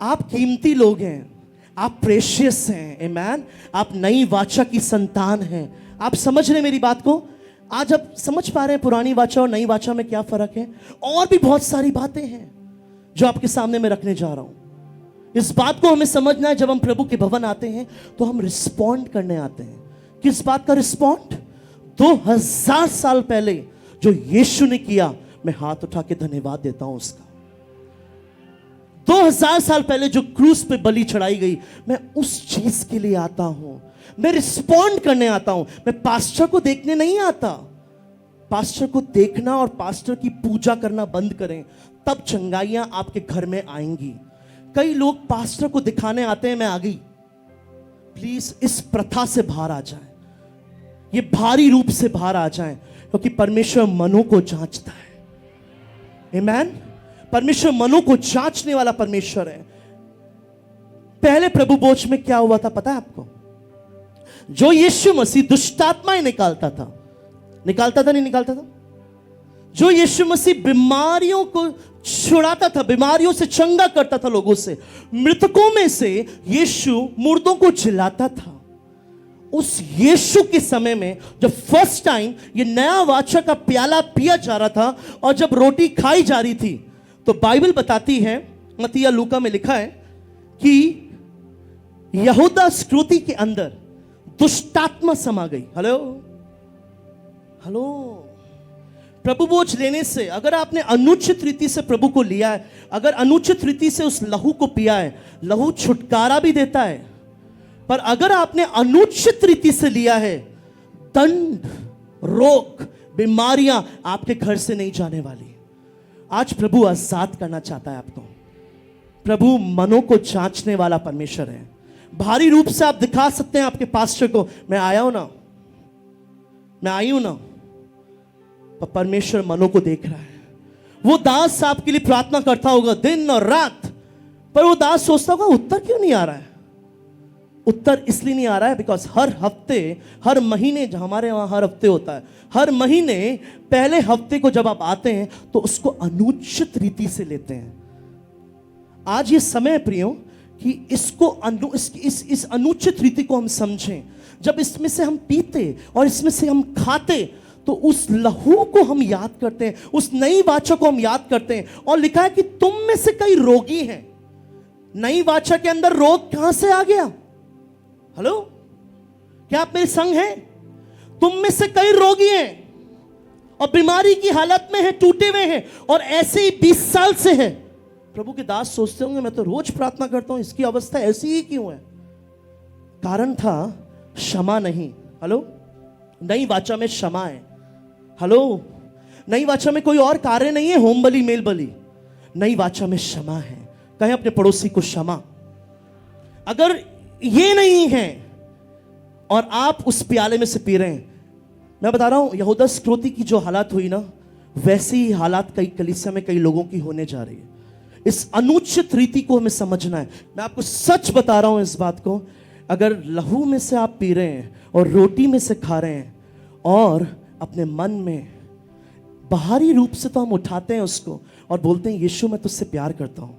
आप कीमती लोग हैं, आप प्रेशियस हैं। आमीन। आप नई वाचा की संतान हैं। आप समझ रहे मेरी बात को? आज आप समझ पा रहे हैं पुरानी वाचा और नई वाचा में क्या फर्क है? और भी बहुत सारी बातें हैं जो आपके सामने मैं रखने जा रहा हूं। इस बात को हमें समझना है, जब हम प्रभु के भवन आते हैं तो हम रिस्पॉन्ड करने आते हैं। किस बात का रिस्पॉन्ड? 2000 साल पहले जो यीशु ने किया, मैं हाथ उठा के धन्यवाद देता हूं उसका। 2000 साल पहले जो क्रूस पे बलि चढ़ाई गई, मैं उस चीज के लिए आता हूं। मैं रिस्पॉन्ड करने आता हूं। मैं पास्टर को देखने नहीं आता। पास्टर को देखना और पास्टर की पूजा करना बंद करें, तब चंगाइयां आपके घर में आएंगी। कई लोग पास्टर को दिखाने आते हैं मैं आ गई। प्लीज इस प्रथा से बाहर आ जाए, ये भारी रूप से बाहर आ जाए, क्योंकि परमेश्वर मनों को जांचता है। आमीन। परमेश्वर मनों को जांचने वाला परमेश्वर है। पहले प्रभु भोज में क्या हुआ था पता है आपको? जो यीशु मसीह दुष्टात्माएं निकालता था, नहीं निकालता था? जो यीशु मसीह बीमारियों को छुड़ाता था, बीमारियों से चंगा करता था लोगों से, मृतकों में से यीशु मुर्दों को जिलाता था। उस यीशु के समय में जब फर्स्ट टाइम ये नया वाचा का प्याला पिया जा रहा था और जब रोटी खाई जा रही थी, तो बाइबल बताती है, मत्ती या लूका में लिखा है कि यहूदा स्क्रूति के अंदर दुष्टात्मा समा गई। Hello hello. प्रभु भोज लेने से, अगर आपने अनुचित रीति से प्रभु को लिया है, अगर अनुचित रीति से उस लहू को पिया है, लहू छुटकारा भी देता है। पर अगर आपने अनुचित रीति से लिया है, दंड, रोग, बीमारियां आपके घर से नहीं जाने वाली। आज प्रभु आजाद करना चाहता है आपको। प्रभु मनों को जांचने वाला परमेश्वर है। भारी रूप से आप दिखा सकते हैं आपके पास्टर को, मैं आया हूं ना, मैं आई हूं ना, पर परमेश्वर मनों को देख रहा है। वो दास आपके लिए प्रार्थना करता होगा दिन और रात, पर वो दास सोचता होगा उत्तर क्यों नहीं आ रहा है? उत्तर इसलिए नहीं आ रहा है बिकॉज हर हफ्ते, हर महीने, हमारे वहां हर हफ्ते होता है, हर महीने पहले हफ्ते को जब आप आते हैं तो उसको अनुचित रीति से लेते हैं। आज ये समय है प्रियो कि इसको इस अनुचित रीति को हम समझें। जब इसमें से हम पीते और इसमें से हम खाते तो उस लहू को हम याद करते हैं, उस नई वाचा को हम याद करते हैं। और लिखा है कि तुम में से कई रोगी हैं। नई वाचा के अंदर रोग कहां से आ गया? हेलो, क्या आप मेरे संग हैं? तुम में से कई रोगी हैं और बीमारी की हालत में हैं, टूटे हुए हैं, और ऐसे ही 20 साल से हैं। प्रभु के दास सोचते होंगे मैं तो रोज प्रार्थना करता हूं, इसकी अवस्था ऐसी ही क्यों है? कारण था क्षमा नहीं। हेलो, नई वाचा में क्षमा है। हेलो, नई वाचा में कोई और कार्य नहीं है, होम बलि, मेल बलि। नई वाचा में क्षमा है। कहें अपने पड़ोसी को क्षमा। अगर ये नहीं है और आप उस प्याले में से पी रहे हैं, मैं बता रहा हूं यहूदा स्क्रोती की जो हालात हुई ना, वैसी ही हालात कई कलीसिया में कई लोगों की होने जा रही है। इस अनुचित रीति को हमें समझना है। मैं आपको सच बता रहा हूं इस बात को, अगर लहू में से आप पी रहे हैं और रोटी में से खा रहे हैं और अपने मन में बाहरी रूप से तो हम उठाते हैं उसको और बोलते हैं यीशु मैं तुझसे प्यार करता हूं,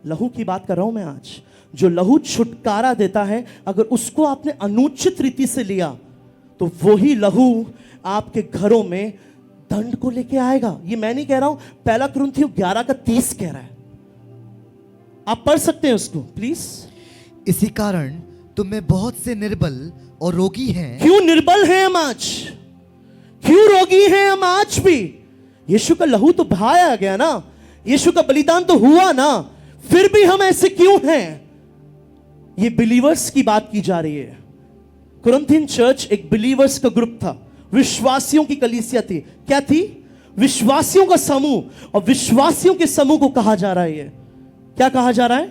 लहू की बात कर रहा हूं मैं आज, जो लहू छुटकारा देता है, अगर उसको आपने अनुचित रीति से लिया तो वही लहू आपके घरों में दंड को लेके आएगा। ये मैं नहीं कह रहा हूं, पहला कुरिन्थियों 11:30 कह रहा है, आप पढ़ सकते हैं उसको प्लीज। इसी कारण तुम में बहुत से निर्बल और रोगी हैं। क्यों निर्बल हैं हम आज, क्यों रोगी हैं हम आज भी? यीशु का लहू तो बहाया गया ना, यीशु का बलिदान तो हुआ ना, फिर भी हम ऐसे क्यों हैं? ये बिलीवर्स की बात की जा रही है। कुरिन्थियन चर्च एक बिलीवर्स का ग्रुप था, विश्वासियों की कलीसिया थी। क्या थी? विश्वासियों का समूह। और विश्वासियों के समूह को कहा जा रहा है, ये क्या कहा जा रहा है?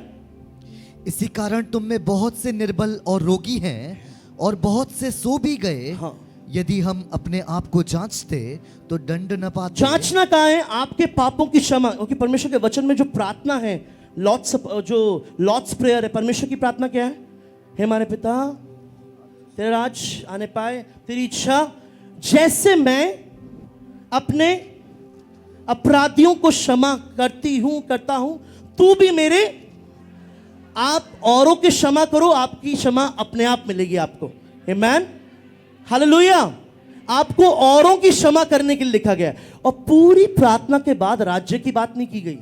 इसी कारण तुम में बहुत से निर्बल और रोगी हैं और बहुत से सो भी गए। हाँ। यदि हम अपने आप को जांचते तो दंड न पाते। जांचना कहाँ है? आपके पापों की क्षमा, क्योंकि परमेश्वर के वचन में जो प्रार्थना है, लॉर्ड्स प्रेयर है, परमेश्वर की प्रार्थना क्या है? हे हमारे पिता, तेरा राज आने पाए, तेरी इच्छा जैसे मैं अपने अपराधियों को क्षमा करता हूं, तू भी मेरे, आप औरों की क्षमा करो, आपकी क्षमा अपने आप मिलेगी आपको। आमीन, हालेलुया। आपको औरों की क्षमा करने के लिए लिखा गया है। और पूरी प्रार्थना के बाद राज्य की बात नहीं की गई।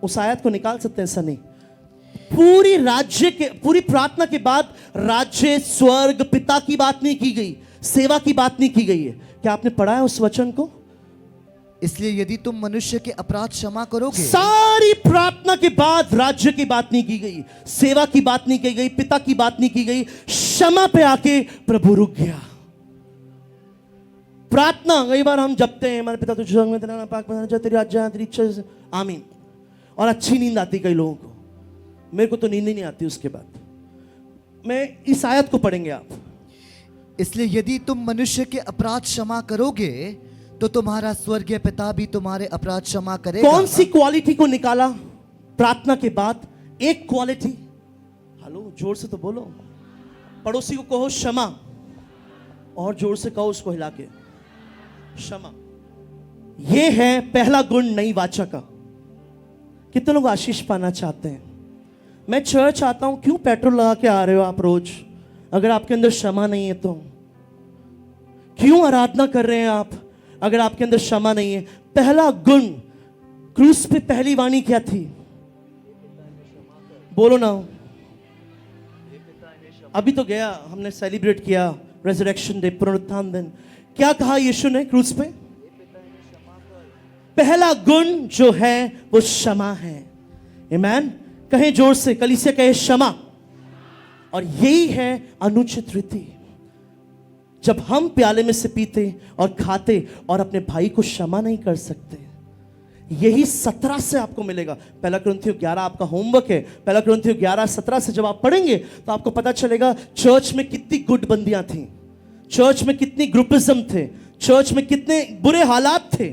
उस आयत को निकाल सकते हैं, ऐसा नहीं। पूरी प्रार्थना के बाद राज्य, स्वर्ग, पिता की बात नहीं की गई, सेवा की बात नहीं की गई है। क्या आपने पढ़ा है उस वचन को? इसलिए यदि तुम मनुष्य के अपराध क्षमा करोगे। सारी प्रार्थना के बाद राज्य की बात नहीं की गई, सेवा की बात नहीं की गई, पिता की बात नहीं की गई, क्षमा पे आके प्रभु रुक गया। प्रार्थना कई बार हम जपते हैं, हमारे पिता तुझे में तेरा नाम पाक बनाना चाहे, तेरी आज्ञा, तेरी इच्छा, आमीन। और अच्छी नींद आती कई लोगों को, मेरे को तो नींद ही नहीं आती। उसके बाद मैं इस आयत को पढ़ेंगे आप। इसलिए यदि तुम मनुष्य के अपराध क्षमा करोगे तो तुम्हारा स्वर्गीय पिता भी तुम्हारे अपराध क्षमा करेगा। कौन सी क्वालिटी को निकाला प्रार्थना के बाद? एक क्वालिटी, हेलो जोर से तो बोलो, पड़ोसी को कहो क्षमा, और जोर से कहो उसको हिला के, क्षमा। यह है पहला गुण नई वाचा का। कितने लोग आशीष पाना चाहते हैं? मैं चर्च आता हूं, क्यों पेट्रोल लगा के आ रहे हो आप रोज? अगर आपके अंदर क्षमा नहीं है तो क्यों आराधना कर रहे हैं आप अगर आपके अंदर क्षमा नहीं है? पहला गुण, क्रूस पे पहली वाणी क्या थी? बोलो ना। अभी तो गया, हमने सेलिब्रेट किया रेजरेक्शन डे, पुनरुत्थान दिन। क्या कहा यीशु ने क्रूस पे? पहला गुण जो है वो क्षमा है। आमीन, कहें जोर से, कलीसिया कहे क्षमा। और यही है अनुचित रीति। जब हम प्याले में से पीते और खाते और अपने भाई को क्षमा नहीं कर सकते, यही 17 से आपको मिलेगा। पहला कुरिन्थियों 11 आपका होमवर्क है। पहला कुरिन्थियों 11:17 से जब आप पढ़ेंगे तो आपको पता चलेगा चर्च में कितनी गुटबंदियां थी, चर्च में कितनी ग्रुपिज्म थे, चर्च में कितने बुरे हालात थे।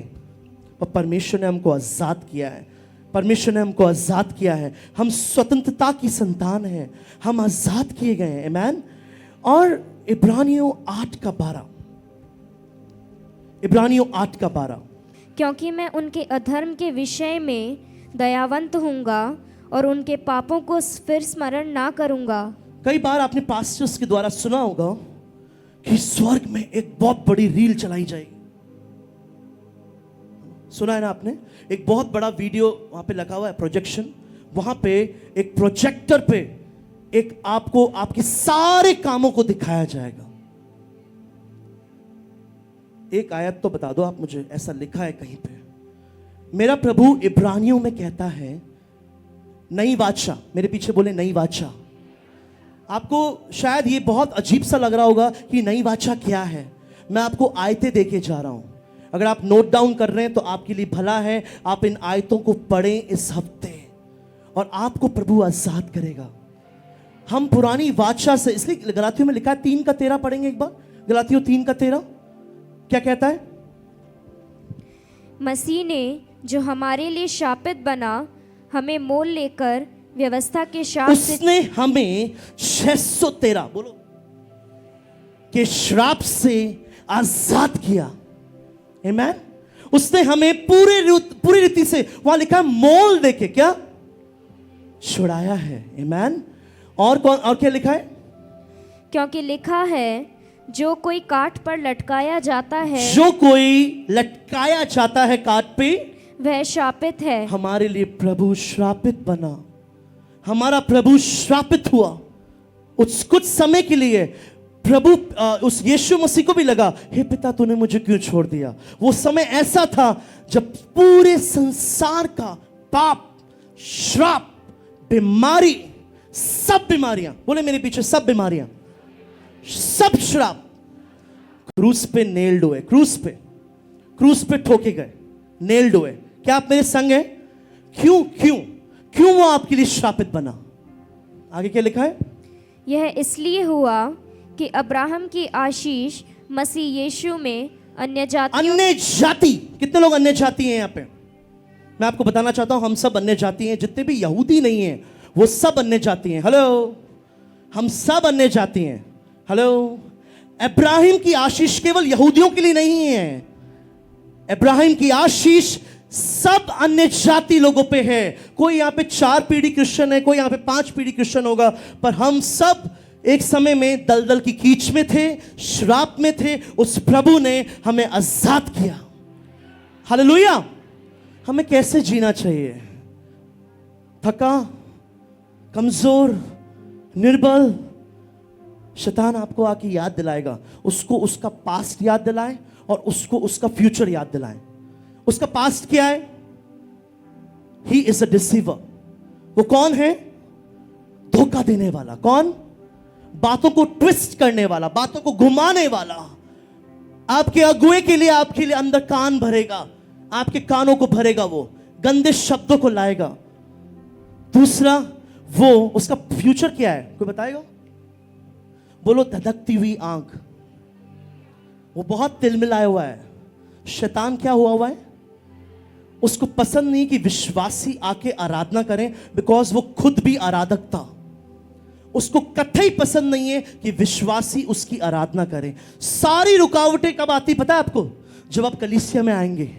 और परमेश्वर ने हमको आजाद किया है, परमेश्वर ने हमको आजाद किया है। हम स्वतंत्रता की संतान हैं, हम आजाद किए गए हैं। आमीन। और इब्रानियों 8:12, इब्रानियों 8:12, क्योंकि मैं उनके अधर्म के विषय में दयावंत हूँगा और उनके पापों को फिर स्मरण ना करूँगा। कई बार आपने पास्टर्स के द्वारा सुना होगा कि स्वर्ग में एक बहुत बड़ी रील चलाई जाएगी। सुना है ना आपने? एक बहुत बड़ा वीडियो वहां पे लगा हुआ है, प्रोजेक्शन। वहां पे एक प्रोजेक्टर पे एक आपको आपके सारे कामों को दिखाया जाएगा। एक आयत तो बता दो आप मुझे, ऐसा लिखा है कहीं पे। मेरा प्रभु इब्रानियों में कहता है नई वाचा, मेरे पीछे बोले नई वाचा। आपको शायद ये बहुत अजीब सा लग रहा होगा कि नई वाचा क्या है। मैं आपको आयतें देके जा रहा हूं। अगर आप नोट डाउन कर रहे हैं तो आपके लिए भला है, आप इन आयतों को पढ़ें इस हफ्ते और आपको प्रभु आजाद करेगा। हम पुरानी वाचा से, इसलिए गलातियों में लिखा है 3:13 पढ़ेंगे एक बार। गलातियों 3:13 क्या कहता है? मसीह ने जो हमारे लिए शापित बना, हमें मोल लेकर व्यवस्था के शाप से उसने हमें 613 बोलो के श्राप से आजाद किया। आमेन। उसने हमें पूरी रीति से, वहां लिखा है मोल देके क्या छुड़ाया है। आमेन। और कौन, और क्या लिखा है? क्योंकि लिखा है, जो कोई काठ पर लटकाया जाता है, जो कोई लटकाया जाता है काठ पे, वह शापित है। हमारे लिए प्रभु श्रापित बना, हमारा प्रभु श्रापित हुआ। कुछ समय के लिए प्रभु उस यीशु मसीह को भी लगा, हे पिता तूने मुझे क्यों छोड़ दिया। वो समय ऐसा था जब पूरे संसार का पाप, श्राप, बीमारी, सब बीमारियां, बोले मेरे पीछे, सब बीमारियां, सब श्राप क्रूस पे नेल्ड हुए, क्रूस पे ठोके गए, नेल्ड हुए। क्या आप मेरे संग हैं? क्यों क्यों क्यों वो आपके लिए श्रापित बना? आगे क्या लिखा है? यह इसलिए हुआ कि अब्राहम की आशीष मसीह यीशु में अन्य जाति, कितने लोग अन्य जाति हैं यहाँ पे? मैं आपको बताना चाहता हूं, हम सब अन्य जाति हैं। जितने भी यहूदी नहीं हैं वो सब अन्य जाति हैं। हेलो, हम सब अन्य जाति हैं। हेलो, अब्राहम की आशीष केवल यहूदियों के लिए नहीं है, अब्राहम की आशीष सब अन्य जाति लोगों पे है। कोई यहाँ पे 4 पीढ़ी क्रिश्चियन है, कोई यहाँ पे 5 पीढ़ी क्रिश्चियन होगा, पर हम सब एक समय में दलदल की कीच में थे, श्राप में थे। उस प्रभु ने हमें आजाद किया। हालेलुया। हमें कैसे जीना चाहिए? थका, कमजोर, निर्बल, शैतान आपको आके याद दिलाएगा। उसको उसका पास्ट याद दिलाए और उसको उसका फ्यूचर याद दिलाए। उसका पास्ट क्या है? He is a deceiver. वो कौन है? धोखा देने वाला। कौन? बातों को ट्विस्ट करने वाला, बातों को घुमाने वाला। आपके अगुए के लिए आपके लिए अंदर कान भरेगा, आपके कानों को भरेगा, वो गंदे शब्दों को लाएगा। दूसरा, वो उसका फ्यूचर क्या है? कोई बताएगा? बोलो, धधकती हुई आंख। वो बहुत तिलमिलाया हुआ है। शैतान क्या हुआ है? उसको पसंद नहीं कि विश्वासी आके आराधना करें, बिकॉज वो खुद भी आराधक था। उसको कतई पसंद नहीं है कि विश्वासी उसकी आराधना करें। सारी रुकावटें कब आती पता है आपको? जब आप कलीसिया में आएंगे।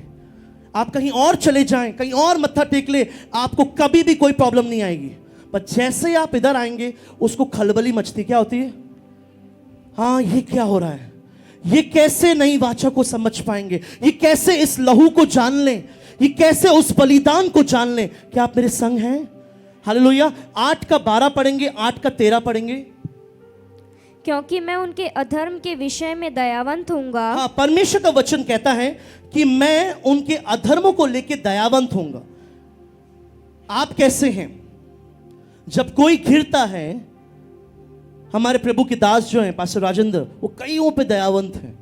आप कहीं और चले जाएं, कहीं और मत्था टेक ले, आपको कभी भी कोई प्रॉब्लम नहीं आएगी। पर जैसे ही आप इधर आएंगे, उसको खलबली मचती। क्या होती है? हाँ, ये क्या हो रहा है? ये कैसे नई वाचा को समझ पाएंगे? ये कैसे इस लहू को जान लें? ये कैसे उस बलिदान को जान लें? क्या आप मेरे संग हैं? हालेलुया। 8 का 12 पढ़ेंगे, 8 का 13 पढ़ेंगे। क्योंकि मैं उनके अधर्म के विषय में दयावंत होऊंगा। हाँ, परमेश्वर का वचन कहता है कि मैं उनके अधर्मों को लेकर दयावंत होऊंगा। आप कैसे हैं? जब कोई घिरता है, हमारे प्रभु के दास जो हैं पास्टर राजेंद्र, वो कईयों पे दयावंत हैं।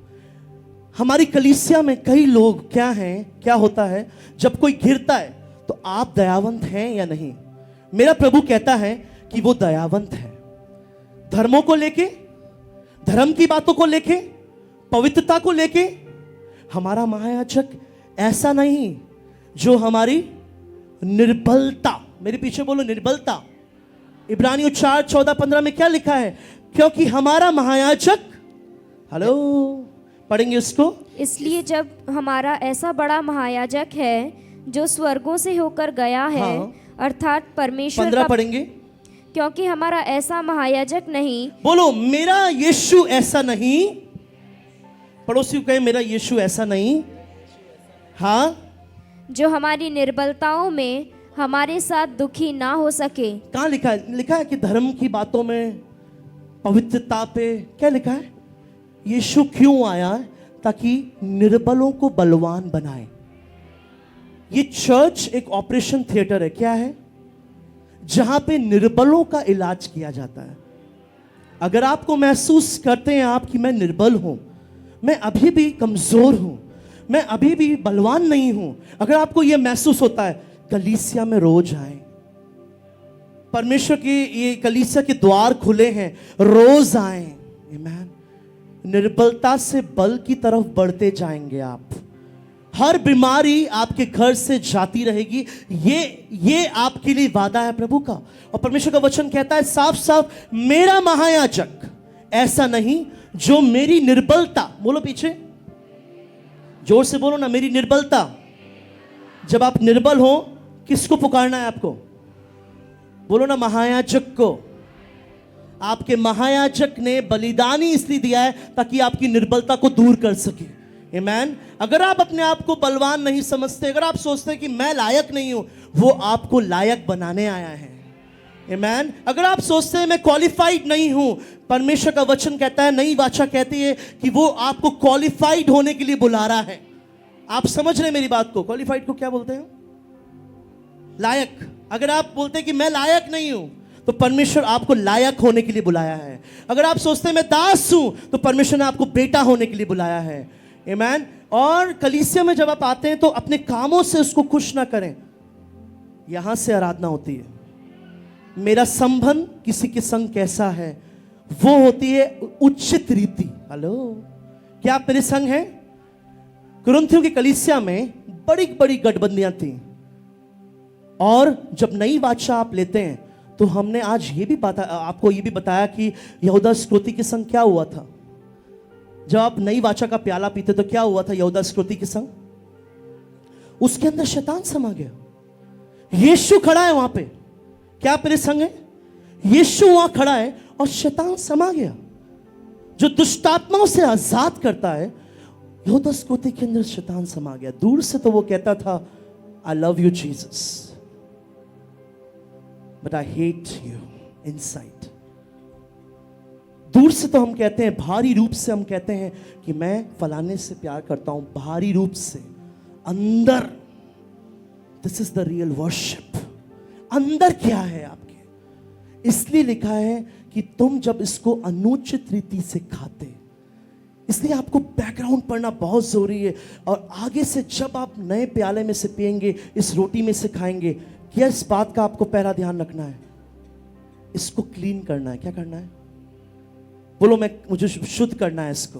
हमारी कलीसिया में कई लोग क्या हैं, क्या होता है, जब कोई घिरता है तो आप दयावंत हैं या नहीं? मेरा प्रभु कहता है कि वो दयावंत है। धर्मों को लेके, धर्म की बातों को लेके, पवित्रता को लेके। हमारा महायाजक ऐसा नहीं जो हमारी निर्बलता, मेरे पीछे बोलो निर्बलता। इब्रानियों 4:14-15 में क्या लिखा है? क्योंकि हमारा महायाजक, हेलो पढ़ेंगे उसको। इसलिए जब हमारा ऐसा बड़ा महायाजक है जो स्वर्गों से होकर गया है, हाँ। अर्थात परमेश्वर 15 का, पढ़ेंगे। क्योंकि हमारा ऐसा महायाजक नहीं। बोलो, मेरा यीशु ऐसा नहीं। पड़ोसी को कहे, मेरा यीशु ऐसा नहीं। हाँ, जो हमारी निर्बलताओं में हमारे साथ दुखी ना हो सके। कहाँ लिखा है? लिखा है कि धर्म की बातों में, पवित्रता पे क्या लिखा है? यीशु क्यों आया? ताकि निर्बलों को बलवान बनाए। ये चर्च एक ऑपरेशन थिएटर है। क्या है? जहां पे निर्बलों का इलाज किया जाता है। अगर आपको महसूस करते हैं आप कि मैं निर्बल हूं, मैं अभी भी कमजोर हूं, मैं अभी भी बलवान नहीं हूं, अगर आपको यह महसूस होता है, कलीसिया में रोज आए। परमेश्वर की ये कलीसिया के द्वार खुले हैं, रोज आए। आमीन। निर्बलता से बल की तरफ बढ़ते जाएंगे आप। हर बीमारी आपके घर से जाती रहेगी। ये आपके लिए वादा है प्रभु का। और परमेश्वर का वचन कहता है साफ साफ, मेरा महायाजक ऐसा नहीं जो मेरी निर्बलता, बोलो पीछे जोर से बोलो ना, मेरी निर्बलता। जब आप निर्बल हो किसको पुकारना है आपको? बोलो ना, महायाजक को। आपके महायाजक ने बलिदान ही इसलिए दिया है ताकि आपकी निर्बलता को दूर कर सके। आमीन। अगर आप अपने आप को बलवान नहीं समझते, अगर आप सोचते हैं कि मैं लायक नहीं हूं, वो आपको लायक बनाने आया है। आमीन। अगर आप सोचते हैं मैं क्वालिफाइड नहीं हूं, परमेश्वर का वचन कहता है, नई वाचा कहती है कि वो आपको क्वालिफाइड होने के लिए बुला रहा है। आप समझ रहे हैं मेरी बात को? क्वालिफाइड को क्या बोलते हैं? लायक। अगर आप बोलते हैं कि मैं लायक नहीं हूं, तो परमेश्वर आपको लायक होने के लिए बुलाया है। अगर आप सोचते हैं मैं दास हूं, तो परमेश्वर ने आपको बेटा होने के लिए बुलाया है। आमीन। और कलीसिया में जब आप आते हैं तो अपने कामों से उसको खुश ना करें। यहां से आराधना होती है। मेरा संबंध किसी के संग कैसा है, वो होती है उचित रीति। हेलो, क्या आप मेरे संग हैं? कुरिन्थियों की कलीसिया में बड़ी बड़ी गठबंदियां थी, और जब नई वाचा आप लेते हैं तो हमने आज आपको ये भी बताया कि यहूदा इस्करियोती के संग क्या हुआ था। जब आप नई वाचा का प्याला पीते तो क्या हुआ था यहूदा इस्करियोती के संग? उसके अंदर शैतान समा गया। यीशु खड़ा है वहां पे, क्या आप मेरे संग है? यीशु वहां खड़ा है और शैतान समा गया। जो दुष्टात्माओं से आजाद करता है, यहूदा इस्करियोती के अंदर शैतान समा गया। दूर से तो वो कहता था I love you Jesus, but I hate you inside. दूर से तो हम कहते हैं, भारी रूप से हम कहते हैं कि मैं फलाने से प्यार करता हूं, भारी रूप से। अंदर, this is the real worship. अंदर क्या है आपके? इसलिए लिखा है कि तुम जब इसको अनुचित रीति से खाते, इसलिए आपको बैकग्राउंड पढ़ना बहुत जरूरी है। और आगे से जब आप नए प्याले में से पिएंगे, इस रोटी में से खाएंगे, क्या इस बात का आपको पहला ध्यान रखना है? इसको क्लीन करना है। क्या करना है? बोलो, मुझे शुद्ध करना है इसको।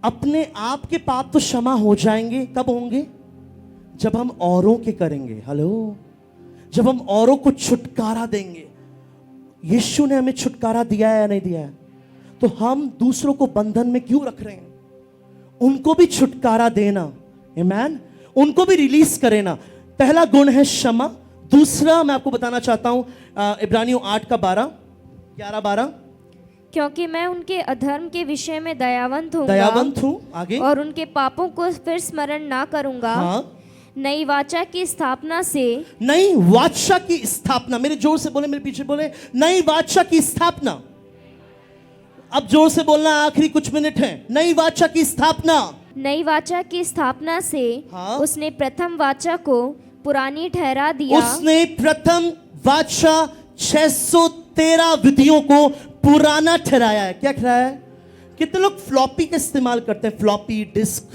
अपने आप के पाप तो क्षमा हो जाएंगे, कब होंगे? जब हम औरों के करेंगे। हेलो, जब हम औरों को छुटकारा देंगे। यीशु ने हमें छुटकारा दिया है या नहीं दिया है? तो हम दूसरों को बंधन में क्यों रख रहे हैं? उनको भी छुटकारा देना। आमीन। उनको भी रिलीज करे ना। पहला गुण है क्षमा। दूसरा मैं आपको बताना चाहता हूं, इब्रानियों 8 का 11-12। क्योंकि मैं उनके अधर्म के विषय में दयावंत हूं। आगे, और उनके पापों को फिर स्मरण ना करूंगा। हाँ। नई वाचा की स्थापना से, नई वाचा की स्थापना, मेरे जोर से बोले, मेरे पीछे बोले, नई वाचा की स्थापना। अब जोर से बोलना, आखिरी कुछ मिनट है। नई वाचा की स्थापना। नई वाचा की स्थापना से, हाँ। उसने प्रथम वाचा को पुरानी ठहरा दिया। उसने प्रथम वाचा 613 विधियों को पुराना ठहराया है। क्या ठहराया है? कितने लोग फ्लॉपी का इस्तेमाल करते हैं? Floppy disk,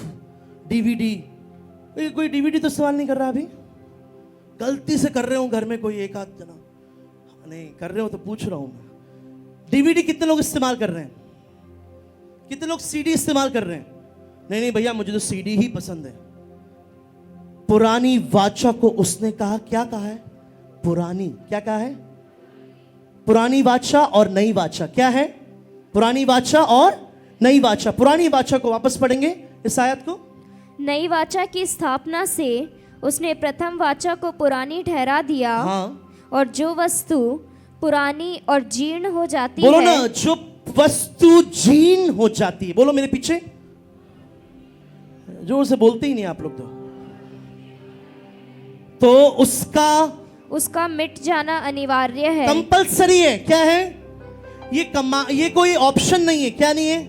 DVD. कोई डीवीडी तो इस्तेमाल नहीं कर रहा अभी? गलती से कर रहे हो घर में कोई एक आध जना? नहीं कर रहे हो तो पूछ रहा हूं मैं। डीवीडी कितने लोग इस्तेमाल कर रहे हैं? कितने लोग सीडी इस्तेमाल कर रहे हैं? नहीं भैया, मुझे तो सीडी ही पसंद है। पुरानी वाचा को उसने कहा, क्या कहा है? पुरानी। क्या कहा है? पुरानी वाचा और नई वाचा। क्या है? पुरानी वाचा और नई वाचा। पुरानी वाचा को वापस पढ़ेंगे इस आयत को। नई वाचा की स्थापना से उसने प्रथम वाचा को पुरानी ठहरा दिया। हाँ। और जो वस्तु पुरानी और जीर्ण हो जाती बोलो है, ना, जो वस्तु जीर्ण हो जाती है। बोलो मेरे पीछे, जोर से बोलते ही नहीं आप लोग तो उसका मिट जाना अनिवार्य है। कंपलसरी है। क्या है? ये कोई ऑप्शन नहीं है। क्या नहीं है?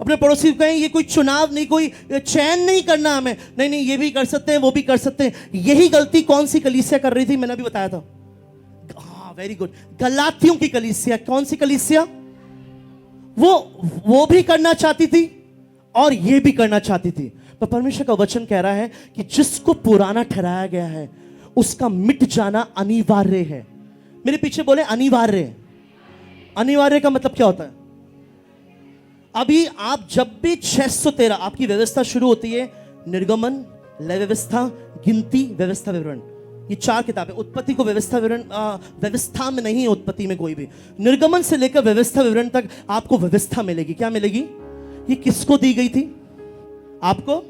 अपने पड़ोसी को कहें, ये कोई चुनाव नहीं, कोई चयन नहीं करना हमें। नहीं, ये भी कर सकते हैं, वो भी कर सकते हैं। यही गलती कौन सी कलीसिया कर रही थी? मैंने अभी बताया था। हाँ, वेरी गुड। गलातियों की कलीसिया। कौन सी कलीसिया? वो भी करना चाहती थी और ये भी करना चाहती थी। पर परमेश्वर का वचन कह रहा है कि जिसको पुराना ठहराया गया है, उसका मिट जाना अनिवार्य है। मेरे पीछे बोले, अनिवार्य। अनिवार्य का मतलब क्या होता है? अभी आप जब भी 613 आपकी व्यवस्था शुरू होती है, निर्गमन, लय व्यवस्था, गिनती, व्यवस्था विवरण, ये 4 किताबें। उत्पत्ति को व्यवस्था विवरण व्यवस्था में नहीं है, उत्पत्ति में कोई भी। निर्गमन से लेकर व्यवस्था विवरण तक आपको व्यवस्था मिलेगी। क्या मिलेगी? ये किसको दी गई थी? आपको,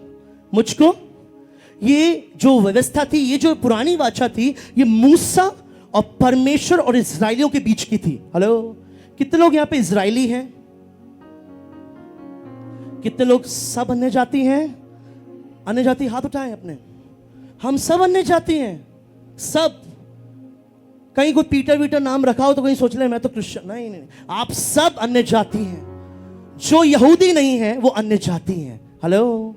मुझको। ये जो व्यवस्था थी, ये जो पुरानी वाचा थी, ये मूसा और परमेश्वर और इजराइलियों के बीच की थी। हेलो, कितने लोग यहां पे इजराइली हैं? कितने लोग सब अन्य जाति हैं? अन्य जाति हाथ उठाएं अपने। हम सब अन्य जाति हैं, सब। कहीं कोई पीटर वीटर नाम रखा हो तो कहीं सोच ले मैं तो क्रिश्चियन। नहीं, नहीं, आप सब अन्य जाति हैं। जो यहूदी नहीं है वो अन्य जाति हैं। हेलो,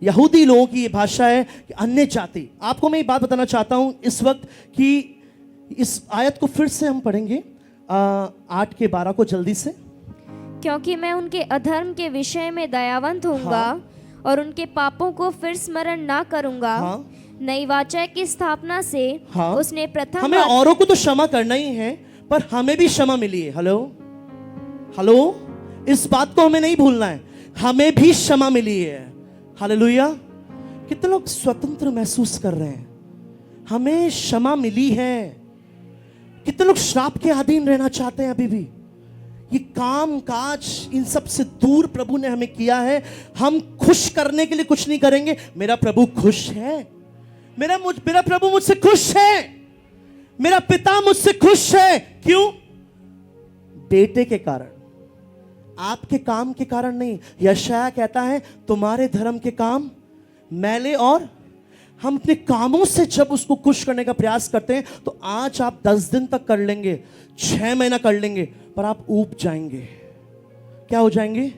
यहूदी लोगों की ये भाषा है कि अन्य जाति। आपको मैं ये बात बताना चाहता हूं इस वक्त कि इस आयत को फिर से हम पढ़ेंगे 8 के 12 को जल्दी से। क्योंकि मैं उनके अधर्म के विषय में दयावंत होऊंगा और उनके पापों को फिर स्मरण ना करूंगा। नई वाचा की स्थापना से उसने प्रथम हमें औरों को तो क्षमा करना ही है, पर हमें भी क्षमा मिली है। हेलो, हेलो, इस बात को हमें नहीं भूलना है, हमें भी क्षमा मिली है। हालेलुया। कितने लोग स्वतंत्र महसूस कर रहे हैं? हमें क्षमा मिली है। कितने लोग श्राप के अधीन रहना चाहते हैं? अभी भी ये काम काज इन सब से दूर प्रभु ने हमें किया है। हम खुश करने के लिए कुछ नहीं करेंगे। मेरा प्रभु खुश है, मेरा प्रभु मुझसे खुश है, मेरा पिता मुझसे खुश है। क्यों? बेटे के कारण, आपके काम के कारण नहीं। यशायाह कहता है तुम्हारे धर्म के काम मैले, और हम अपने कामों से जब उसको खुश करने का प्रयास करते हैं तो आज आप 10 दिन तक कर लेंगे, 6 महीना कर लेंगे, पर आप ऊब जाएंगे। क्या हो जाएंगे?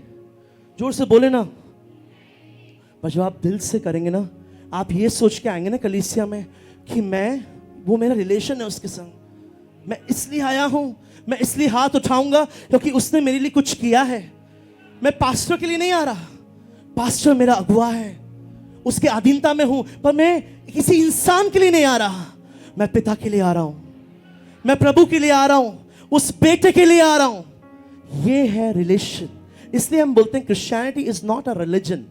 जोर से बोले ना। पर जब आप दिल से करेंगे ना, आप ये सोच के आएंगे ना कलीसिया में कि वो मेरा रिलेशन है उसके संग, मैं इसलिए आया हूं, मैं इसलिए हाथ उठाऊंगा क्योंकि उसने मेरे लिए कुछ किया है। मैं पास्टर के लिए नहीं आ रहा, पास्टर मेरा अगुआ है, उसके अधीनता में हूं, पर मैं किसी इंसान के लिए नहीं आ रहा, मैं पिता के लिए आ रहा हूं, मैं प्रभु के लिए आ रहा हूं, उस बेटे के लिए आ रहा हूं। ये है रिलेशन। इसलिए हम बोलते हैं Christianity is not a religion.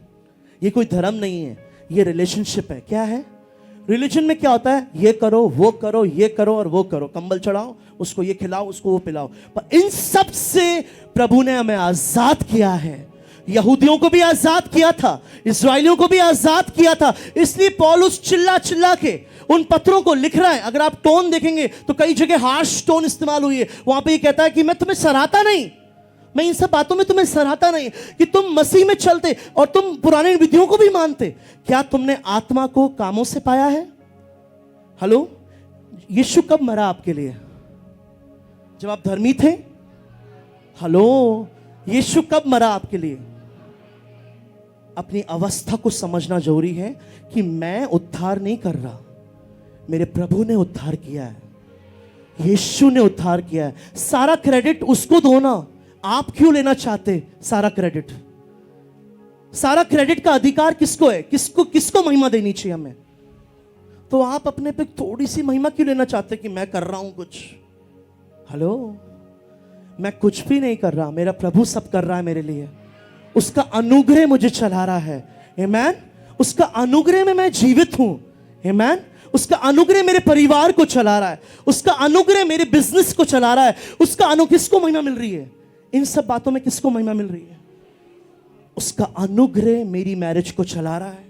ये कोई धर्म नहीं है, ये रिलेशनशिप है। क्या है? रिलीजन में क्या होता है? ये करो, वो करो, ये करो और वो करो, कंबल चढ़ाओ, उसको ये खिलाओ, उसको वो पिलाओ। पर इन सब से प्रभु ने हमें आजाद किया है। यहूदियों को भी आजाद किया था, इस्राएलियों को भी आजाद किया था। इसलिए पौलुस चिल्ला चिल्ला के उन पत्रों को लिख रहा है। अगर आप टोन देखेंगे तो कई जगह हार्श टोन इस्तेमाल हुई है। वहां पे ये कहता है कि मैं तुम्हें सराहता नहीं, मैं इन सब बातों में तुम्हें सराहता नहीं कि तुम मसीह में चलते और तुम पुराने विधियों को भी मानते। क्या तुमने आत्मा को कामों से पाया है? हेलो, यीशु कब मरा आपके लिए? जब आप धर्मी थे। हेलो, यीशु कब मरा आपके लिए? अपनी अवस्था को समझना जरूरी है कि मैं उद्धार नहीं कर रहा, मेरे प्रभु ने उद्धार किया है, यीशु ने उद्धार किया है। सारा क्रेडिट उसको दो ना। आप क्यों लेना चाहते सारा क्रेडिट? सारा क्रेडिट का अधिकार किसको है? किसको महिमा देनी चाहिए हमें? तो आप अपने पे थोड़ी सी महिमा क्यों लेना चाहते कि मैं कर रहा हूं कुछ? हेलो, मैं कुछ भी नहीं कर रहा, मेरा प्रभु सब कर रहा है मेरे लिए। उसका अनुग्रह मुझे चला रहा है। आमेन। उसका अनुग्रह में मैं जीवित हूं। आमेन। उसका अनुग्रह मेरे परिवार को चला रहा है, उसका अनुग्रह मेरे बिजनेस को चला रहा है। उसका किसको महिमा मिल रही है? इन सब बातों में किसको महिमा मिल रही है? उसका अनुग्रह मेरी मैरिज को चला रहा है,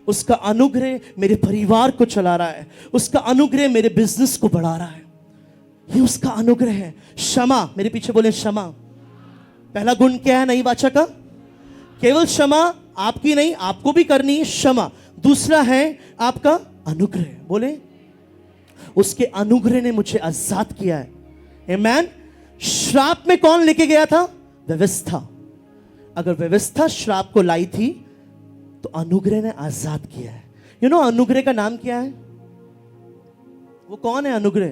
उसका अनुग्रह मेरे परिवार को चला रहा है, उसका अनुग्रह मेरे बिजनेस को बढ़ा रहा है। ये उसका अनुग्रह है। क्षमा, मेरे पीछे बोले क्षमा। पहला गुण क्या है नई वाचा का? केवल क्षमा आपकी नहीं, आपको भी करनी है क्षमा। दूसरा है आपका अनुग्रह। बोले, उसके अनुग्रह ने मुझे आजाद किया है। आमेन। श्राप में कौन लेके गया था? व्यवस्था। अगर व्यवस्था श्राप को लाई थी तो अनुग्रह ने आजाद किया है। अनुग्रह का नाम क्या है? वो कौन है अनुग्रह?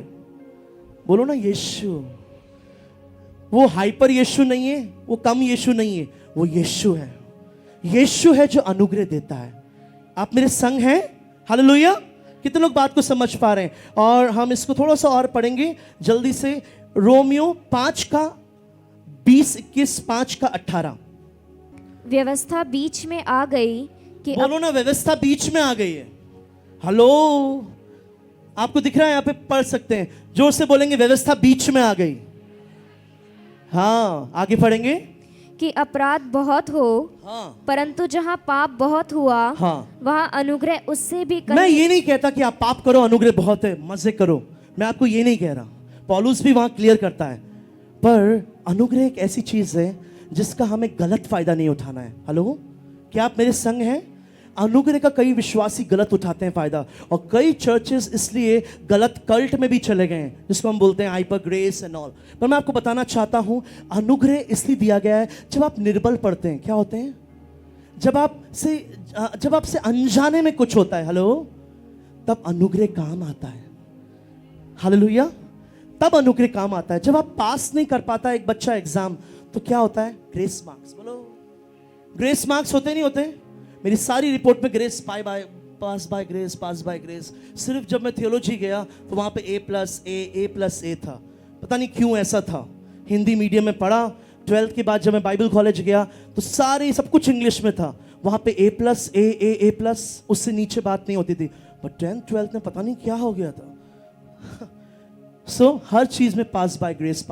बोलो ना, यीशु। वो हाइपर यीशु नहीं है, वो कम यीशु नहीं है, वो यीशु है। यीशु है जो अनुग्रह देता है। आप मेरे संग हैं? हालेलुया। कितने लोग बात को समझ पा रहे हैं? और हम इसको थोड़ा सा और पढ़ेंगे जल्दी से। रोमियो 5 का 20, 21, 5 का 18। व्यवस्था बीच में आ गई कि बोलो ना, व्यवस्था बीच में आ गई है। हेलो, आपको दिख रहा है? यहाँ पे पढ़ सकते हैं, जोर से बोलेंगे, व्यवस्था बीच में आ गई। हाँ, आगे पढ़ेंगे। कि अपराध बहुत हो, हाँ परंतु जहाँ पाप बहुत हुआ, हाँ, वहाँ अनुग्रह उससे भी मैं कहीं ये नहीं कहता कि आप पाप करो, अनुग्रह बहुत है, मजे करो, मैं आपको ये नहीं कह रहा। पौलुस भी वहां क्लियर करता है, पर अनुग्रह एक ऐसी चीज है जिसका हमें गलत फायदा नहीं उठाना है। हेलो, क्या आप मेरे संग हैं? अनुग्रह का कई विश्वासी गलत उठाते हैं फायदा, और कई चर्चेस इसलिए गलत कल्ट में भी चले गए हैं, जिसको हम बोलते हैं हाइपर ग्रेस एंड ऑल। पर मैं आपको बताना चाहता हूं, अनुग्रह इसलिए दिया गया है, जब आप निर्बल पड़ते हैं, क्या होते हैं, जब आपसे अनजाने में कुछ होता है, हेलो, तब अनुग्रह काम आता है। हालेलुया, तब अनुग्रह काम आता है। जब आप पास नहीं कर पाता एक बच्चा एग्जाम, तो क्या होता है? Grace marks. बोलो, ग्रेस मार्क्स होते नहीं होते? मेरी सारी रिपोर्ट में ग्रेस पास बाय ग्रेस। सिर्फ जब मैं थियोलॉजी गया तो वहां पे A+A था। पता नहीं क्यों ऐसा था। हिंदी मीडियम में पढ़ा, 12th के बाद जब मैं बाइबल कॉलेज गया तो सारे सब कुछ इंग्लिश में था, वहां पे A+, उससे नीचे बात नहीं होती थी। बट 10th 12th में पता नहीं क्या हो गया था। हर चीज में पास बाय ग्रेस।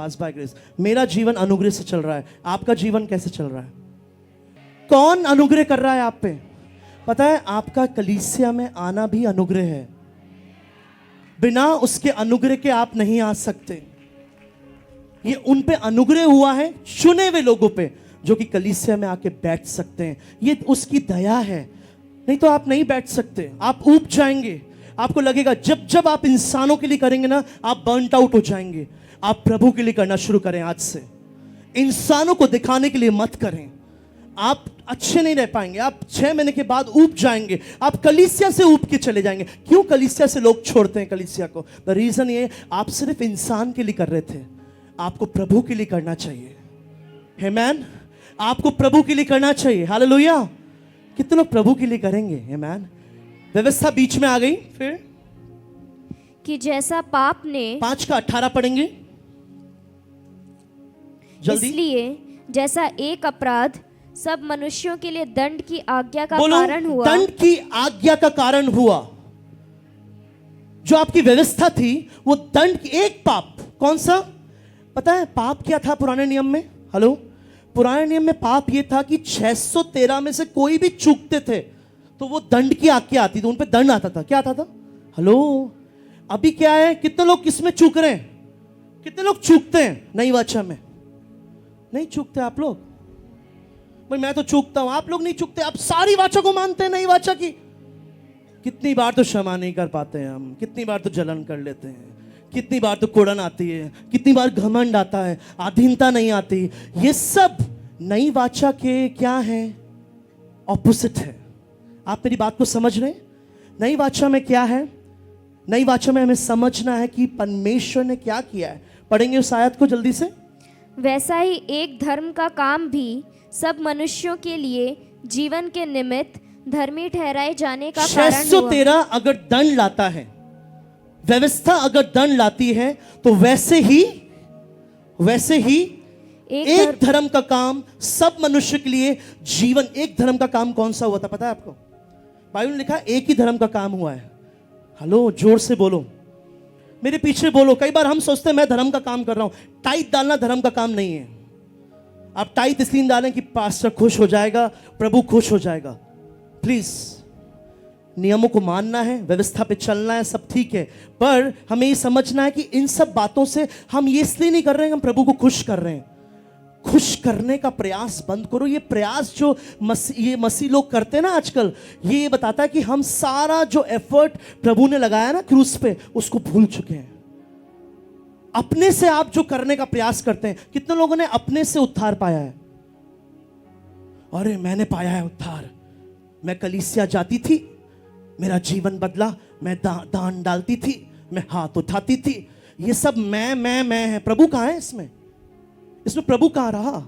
मेरा जीवन अनुग्रह से चल रहा है। आपका जीवन कैसे चल रहा है? कौन अनुग्रह कर रहा है आप पे? पता है, आपका कलीसिया में आना भी अनुग्रह है। बिना उसके अनुग्रह के आप नहीं आ सकते। ये उन पे अनुग्रह हुआ है, चुने हुए लोगों पे, जो कि कलीसिया में आके बैठ सकते हैं। ये उसकी दया है, नहीं तो आप नहीं बैठ सकते, आप ऊब जाएंगे। आपको लगेगा जब आप इंसानों के लिए करेंगे ना, आप बर्नट आउट हो जाएंगे। आप प्रभु के लिए करना शुरू करें आज से। इंसानों को दिखाने के लिए मत करें, आप अच्छे नहीं रह पाएंगे। आप 6 महीने के बाद ऊब जाएंगे, आप कलीसिया से ऊब के चले जाएंगे। क्यों कलीसिया से लोग छोड़ते हैं कलीसिया को? द रीजन ये, आप सिर्फ इंसान के लिए कर रहे थे, आपको प्रभु के लिए करना चाहिए। आमेन, आपको प्रभु के लिए करना चाहिए। हालेलुया। कितने लोग प्रभु के लिए करेंगे? आमेन। व्यवस्था बीच में आ गई। फिर कि जैसा पाप ने 5:18 पढ़ेंगे जल्दी। इसलिए जैसा एक अपराध सब मनुष्यों के लिए दंड की आज्ञा का बोलो, कारण हुआ। दंड की आज्ञा का कारण हुआ। जो आपकी व्यवस्था थी वो दंड की, एक पाप। कौन सा? पता है पाप क्या था पुराने नियम में? हेलो, पुराने नियम में पाप ये था कि 613 में से कोई भी चूकते थे तो वो दंड की आज्ञा आती थी, उन पे दंड आता था। क्या आता था? हेलो, अभी क्या है? कितने लोग किसमें चूक रहे हैं? कितने लोग चूकते हैं नई वाचा में? नहीं चूकते आप लोग। भाई मैं तो चूकता हूं, आप लोग नहीं चूकते। आप सारी वाचा को मानते हैं, नई वाचा की। कितनी बार तो क्षमा नहीं कर पाते हैं हम, कितनी बार तो जलन कर लेते हैं, कितनी बार तो कुड़न आती है, कितनी बार घमंड आता है, अधीनता नहीं आती। ये सब नई वाचा के क्या है? ऑपोजिट है। आप मेरी बात को समझ रहे हैं? नई वाचा में क्या है? नई वाचा में हमें समझना है कि परमेश्वर ने क्या किया है। पढ़ेंगे उस आयत को जल्दी से। वैसा ही एक धर्म का काम भी सब मनुष्यों के लिए जीवन के निमित्त धर्मी ठहराए जाने का कारण हुआ। 613 अगर दंड लाता है, व्यवस्था अगर दंड लाती है, तो वैसे ही एक धर्म का काम सब मनुष्य के लिए जीवन। एक धर्म का काम कौन सा हुआ था पता है आपको? बाइबल में लिखा है एक ही धर्म का काम हुआ है। हेलो, जोर से बोलो, मेरे पीछे बोलो। कई बार हम सोचते हैं मैं धर्म का काम कर रहा हूं। टाइट डालना धर्म का काम नहीं है। आप टाइट इसलिए डालें कि पास्टर खुश हो जाएगा, प्रभु खुश हो जाएगा। प्लीज, नियमों को मानना है, व्यवस्था पे चलना है, सब ठीक है, पर हमें ये समझना है कि इन सब बातों से हम ये इसलिए नहीं कर रहे हैं हम प्रभु को खुश कर रहे हैं। खुश करने का प्रयास बंद करो। ये प्रयास जो मसीह लोग करते हैं ना आजकल, ये बताता है कि हम सारा जो एफर्ट प्रभु ने लगाया ना क्रूस पे, उसको भूल चुके हैं। अपने से आप जो करने का प्रयास करते हैं, कितने लोगों ने अपने से उद्धार पाया है? अरे मैंने पाया है उद्धार, मैं कलीसिया जाती थी, मेरा जीवन बदला, मैं दान डालती थी, मैं हाथ उठाती थी। ये सब मैं है। प्रभु कहां है इसमें? इसमें प्रभु कहां रहा?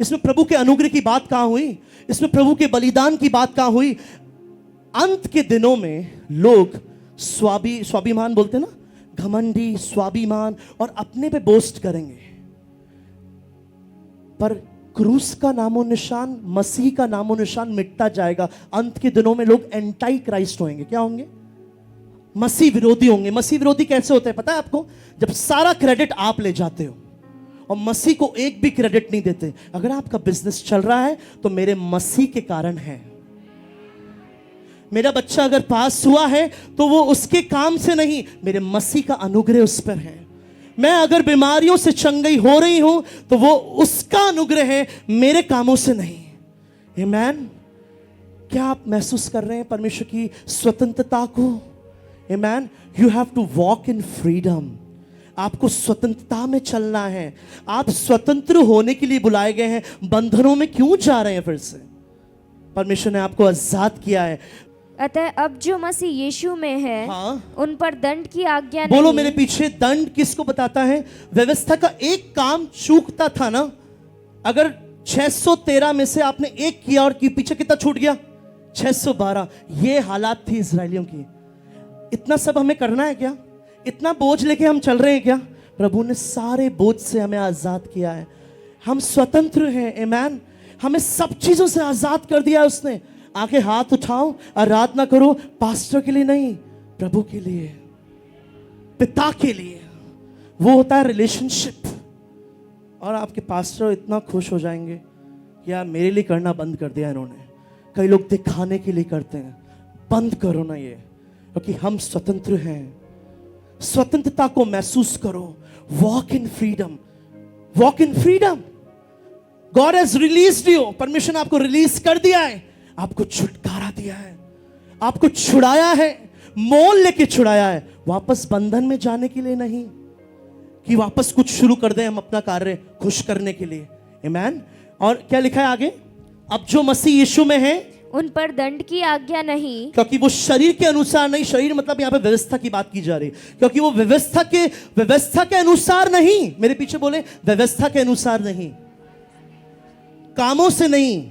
इसमें प्रभु के अनुग्रह की बात कहां हुई? इसमें प्रभु के बलिदान की बात कहां हुई? अंत के दिनों में लोग स्वाभिमान बोलते ना, घमंडी, स्वाभिमान और अपने पे बोस्ट करेंगे। पर क्रूस का नामो निशान, मसीह का नामो निशान मिटता जाएगा। अंत के दिनों में लोग एंटाई क्राइस्ट होंगे। क्या होंगे? मसीह विरोधी होंगे। मसीह विरोधी कैसे होते हैं पता है आपको? जब सारा क्रेडिट आप ले जाते हो और मसीह को एक भी क्रेडिट नहीं देते। अगर आपका बिजनेस चल रहा है तो मेरे मसीह के कारण है। मेरा बच्चा अगर पास हुआ है तो वो उसके काम से नहीं, मेरे मसीह का अनुग्रह उस पर है। मैं अगर बीमारियों से चंगाई हो रही हूं तो वो उसका अनुग्रह है, मेरे कामों से नहीं। आमेन। क्या आप महसूस कर रहे हैं परमेश्वर की स्वतंत्रता को? Amen. You have to walk in freedom. आपको स्वतंत्रता में चलना है। आप स्वतंत्र होने के लिए बुलाए गए हैं। बंधनों में क्यों जा रहे हैं? फिर से परमेश्वर ने आपको आजाद किया है। अतः अब जो मसीह यीशु में है, हाँ। उन पर दंड की आज्ञा बोलो नहीं। मेरे पीछे, दंड किसको बताता है? व्यवस्था का एक काम चूकता था ना। अगर 613 में से आपने एक किया और की पीछे कितना छूट गया? 612। ये हालात थी इजरायलियों की। इतना सब हमें करना है क्या? इतना बोझ लेके हम चल रहे हैं क्या? प्रभु ने सारे बोझ से हमें आजाद किया है। हम स्वतंत्र हैं। आमेन। हमें सब चीजों से आजाद कर दिया है उसने। आके हाथ उठाओ, आराधना करो। पास्टर के लिए नहीं, प्रभु के लिए, पिता के लिए। वो होता है रिलेशनशिप। और आपके पास्टर इतना खुश हो जाएंगे कि यार मेरे लिए करना बंद कर दिया इन्होंने। कई लोग दिखाने के लिए करते हैं। बंद करो ना ये, क्योंकि हम स्वतंत्र हैं। स्वतंत्रता को महसूस करो। Walk in freedom. Walk in freedom. God has released you. परमेश्वर ने आपको रिलीज कर दिया है। आपको छुटकारा दिया है। आपको छुड़ाया है। मोल लेके छुड़ाया है। वापस बंधन में जाने के लिए नहीं कि वापस कुछ शुरू कर दें हम अपना कार्य खुश करने के लिए। आमेन। और क्या लिखा है आगे? अब जो मसीह यीशु में है उन पर दंड की आज्ञा नहीं, क्योंकि वो शरीर के अनुसार नहीं। शरीर मतलब यहां पे व्यवस्था की बात की जा रही, क्योंकि वो व्यवस्था के अनुसार नहीं। मेरे पीछे बोले, व्यवस्था के अनुसार नहीं, कामों से नहीं।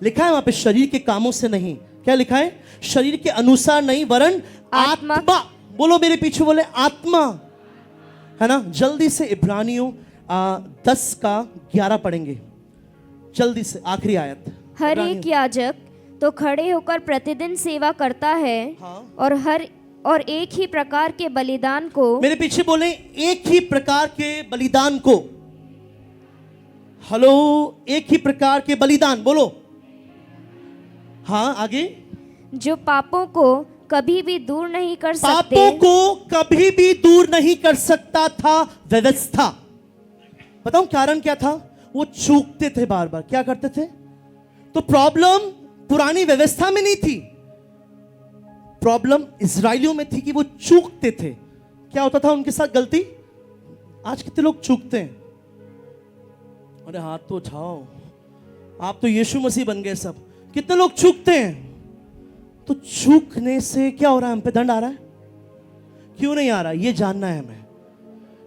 लिखा है वहां पे शरीर के कामों से नहीं। क्या लिखा है? शरीर के अनुसार नहीं, वरन आत्मा। बोलो मेरे पीछे, बोले आत्मा। है ना? जल्दी से इब्रानियों 10 का 11 पढ़ेंगे जल्दी से, आखिरी आयत। हर एक याजक तो खड़े होकर प्रतिदिन सेवा करता है। हाँ। और एक ही प्रकार के बलिदान को, मेरे पीछे बोले, एक ही प्रकार के बलिदान को। हेलो, एक ही प्रकार के बलिदान। बोलो हाँ, आगे। जो पापों को कभी भी दूर नहीं कर सकते। पापों को कभी भी दूर नहीं कर सकता था व्यवस्था। बताऊं कारण क्या था? वो चूकते थे बार बार। क्या करते थे? तो प्रॉब्लम पुरानी व्यवस्था में नहीं थी, प्रॉब्लम इजरायलियों में थी कि वो चूकते थे। क्या होता था उनके साथ गलती? आज कितने लोग चूकते हैं? अरे हाथ तो उठाओ, आप तो यीशु मसीह बन गए सब। कितने लोग चूकते हैं? तो चूकने से क्या हो रहा है? हम पे दंड आ रहा है। क्यों नहीं आ रहा? ये जानना है हमें।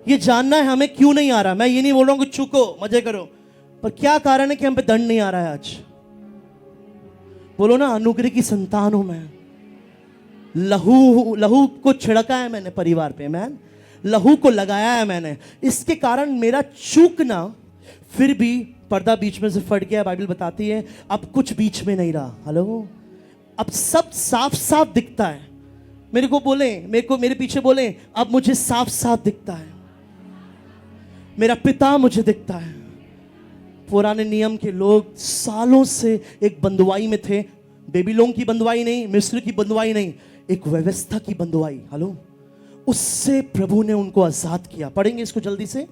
ये जानना है हमें क्यों नहीं आ रहा। मैं ये नहीं बोल रहा हूं कि चूको मजे करो, पर क्या कारण है कि हम पे दंड नहीं आ रहा है आज? बोलो ना, अनुग्रह की संतान हूं मैं। लहू को छिड़का है मैंने परिवार पे। मैन लहू को लगाया है मैंने। इसके कारण मेरा चूकना, फिर भी पर्दा बीच में से फट गया। बाइबल बताती है अब कुछ बीच में नहीं रहा। हेलो, अब सब साफ साफ दिखता है। मेरे को बोले, मेरे पीछे बोले, अब मुझे साफ साफ दिखता है। मेरा पिता मुझे दिखता है। पुराने नियम के लोग सालों से एक बंधुआई में थे। बेबीलोन की बंधुआई नहीं, मिस्र की बंधुआई नहीं, एक व्यवस्था की बंधुआई। हेलो, उससे प्रभु ने उनको आजाद किया। पढ़ेंगे इसको जल्दी से,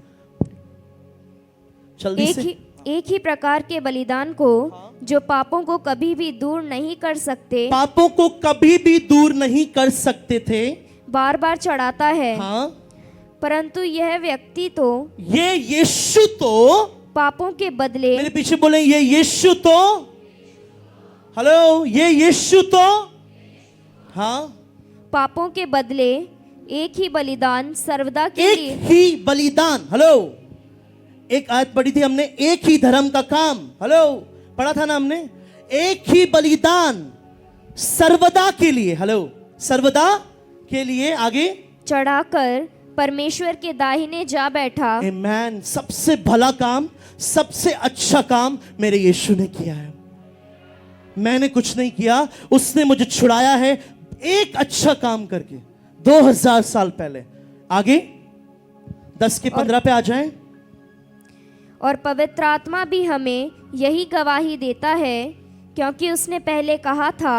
जल्दी से। एक ही प्रकार के बलिदान को, जो पापों को कभी भी दूर नहीं कर सकते, पापों को कभी भी दूर नहीं कर सकते थे, बार बार चढ़ाता है। हाँ। परंतु यह व्यक्ति तो, ये यीशु तो, पापों के बदले, मेरे पीछे बोले, ये यीशु तो, हेलो, ये यीशु तो, हाँ, पापों के बदले एक ही बलिदान सर्वदा के लिए। एक ही बलिदान। हेलो, एक आयत पढ़ी थी हमने, एक ही धर्म का काम। हेलो, पढ़ा था ना हमने, एक ही बलिदान सर्वदा के लिए। हेलो, सर्वदा के लिए। आगे, चढ़ाकर परमेश्वर के दाहिने जा बैठा। आमेन। सबसे भला काम, सबसे अच्छा काम मेरे यीशु ने किया है। मैंने कुछ नहीं किया, उसने मुझे छुड़ाया है एक अच्छा काम करके 2000 साल पहले। आगे 10 के 15 पे आ जाएं। और पवित्र आत्मा भी हमें यही गवाही देता है, क्योंकि उसने पहले कहा था,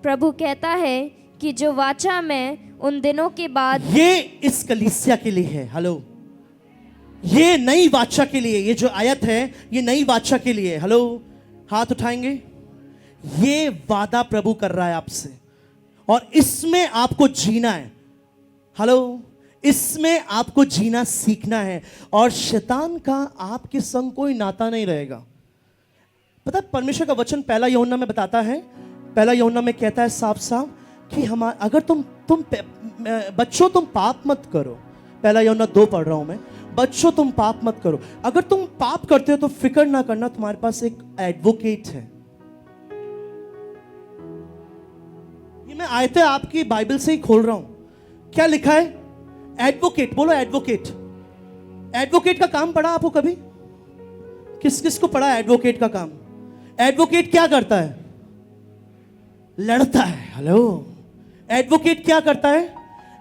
प्रभु कहता है कि जो वाचा मैं उन दिनों के बाद। ये इस कलीसिया के लिए है। हेलो, ये नई वाचा के लिए, ये जो आयत है ये नई वाचा के लिए। हेलो, हाथ उठाएंगे। ये वादा प्रभु कर रहा है आपसे और इसमें आपको जीना है। हेलो, इसमें आपको जीना सीखना है और शैतान का आपके संग कोई नाता नहीं रहेगा। पता है परमेश्वर का वचन पहला यूहन्ना में बताता है, पहला यूहन्ना में कहता है साफ साफ कि अगर तुम बच्चों तुम पाप मत करो। पहला यूहन्ना 2 पढ़ रहा हूं मैं। बच्चों तुम पाप मत करो। अगर तुम पाप करते हो तो फिक्र ना करना, तुम्हारे पास एक एडवोकेट है। ये मैं आयतें आपकी बाइबल से ही खोल रहा हूं। क्या लिखा है? एडवोकेट। बोलो एडवोकेट। एडवोकेट का काम पढ़ा आपको कभी? किस किस को पढ़ा एडवोकेट का काम? एडवोकेट क्या करता है? लड़ता है। हेलो, एडवोकेट क्या करता है?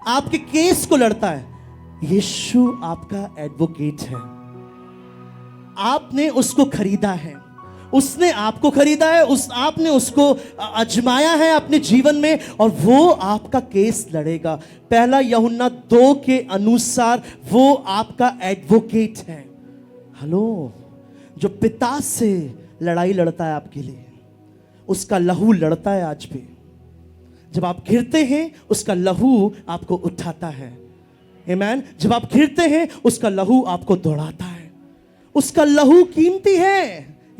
आपके केस को लड़ता है। यीशु आपका एडवोकेट है। आपने उसको खरीदा है, उसने आपको खरीदा है, आपने उसको आजमाया है अपने जीवन में और वो आपका केस लड़ेगा। पहला यूहन्ना 2 के अनुसार वो आपका एडवोकेट है। हेलो, जो पिता से लड़ाई लड़ता है आपके लिए, उसका लहू लड़ता है आज भी। जब आप गिरते हैं उसका लहू आपको उठाता है। आमीन। जब आप गिरते हैं उसका लहू आपको दौड़ाता है। उसका लहू कीमती है।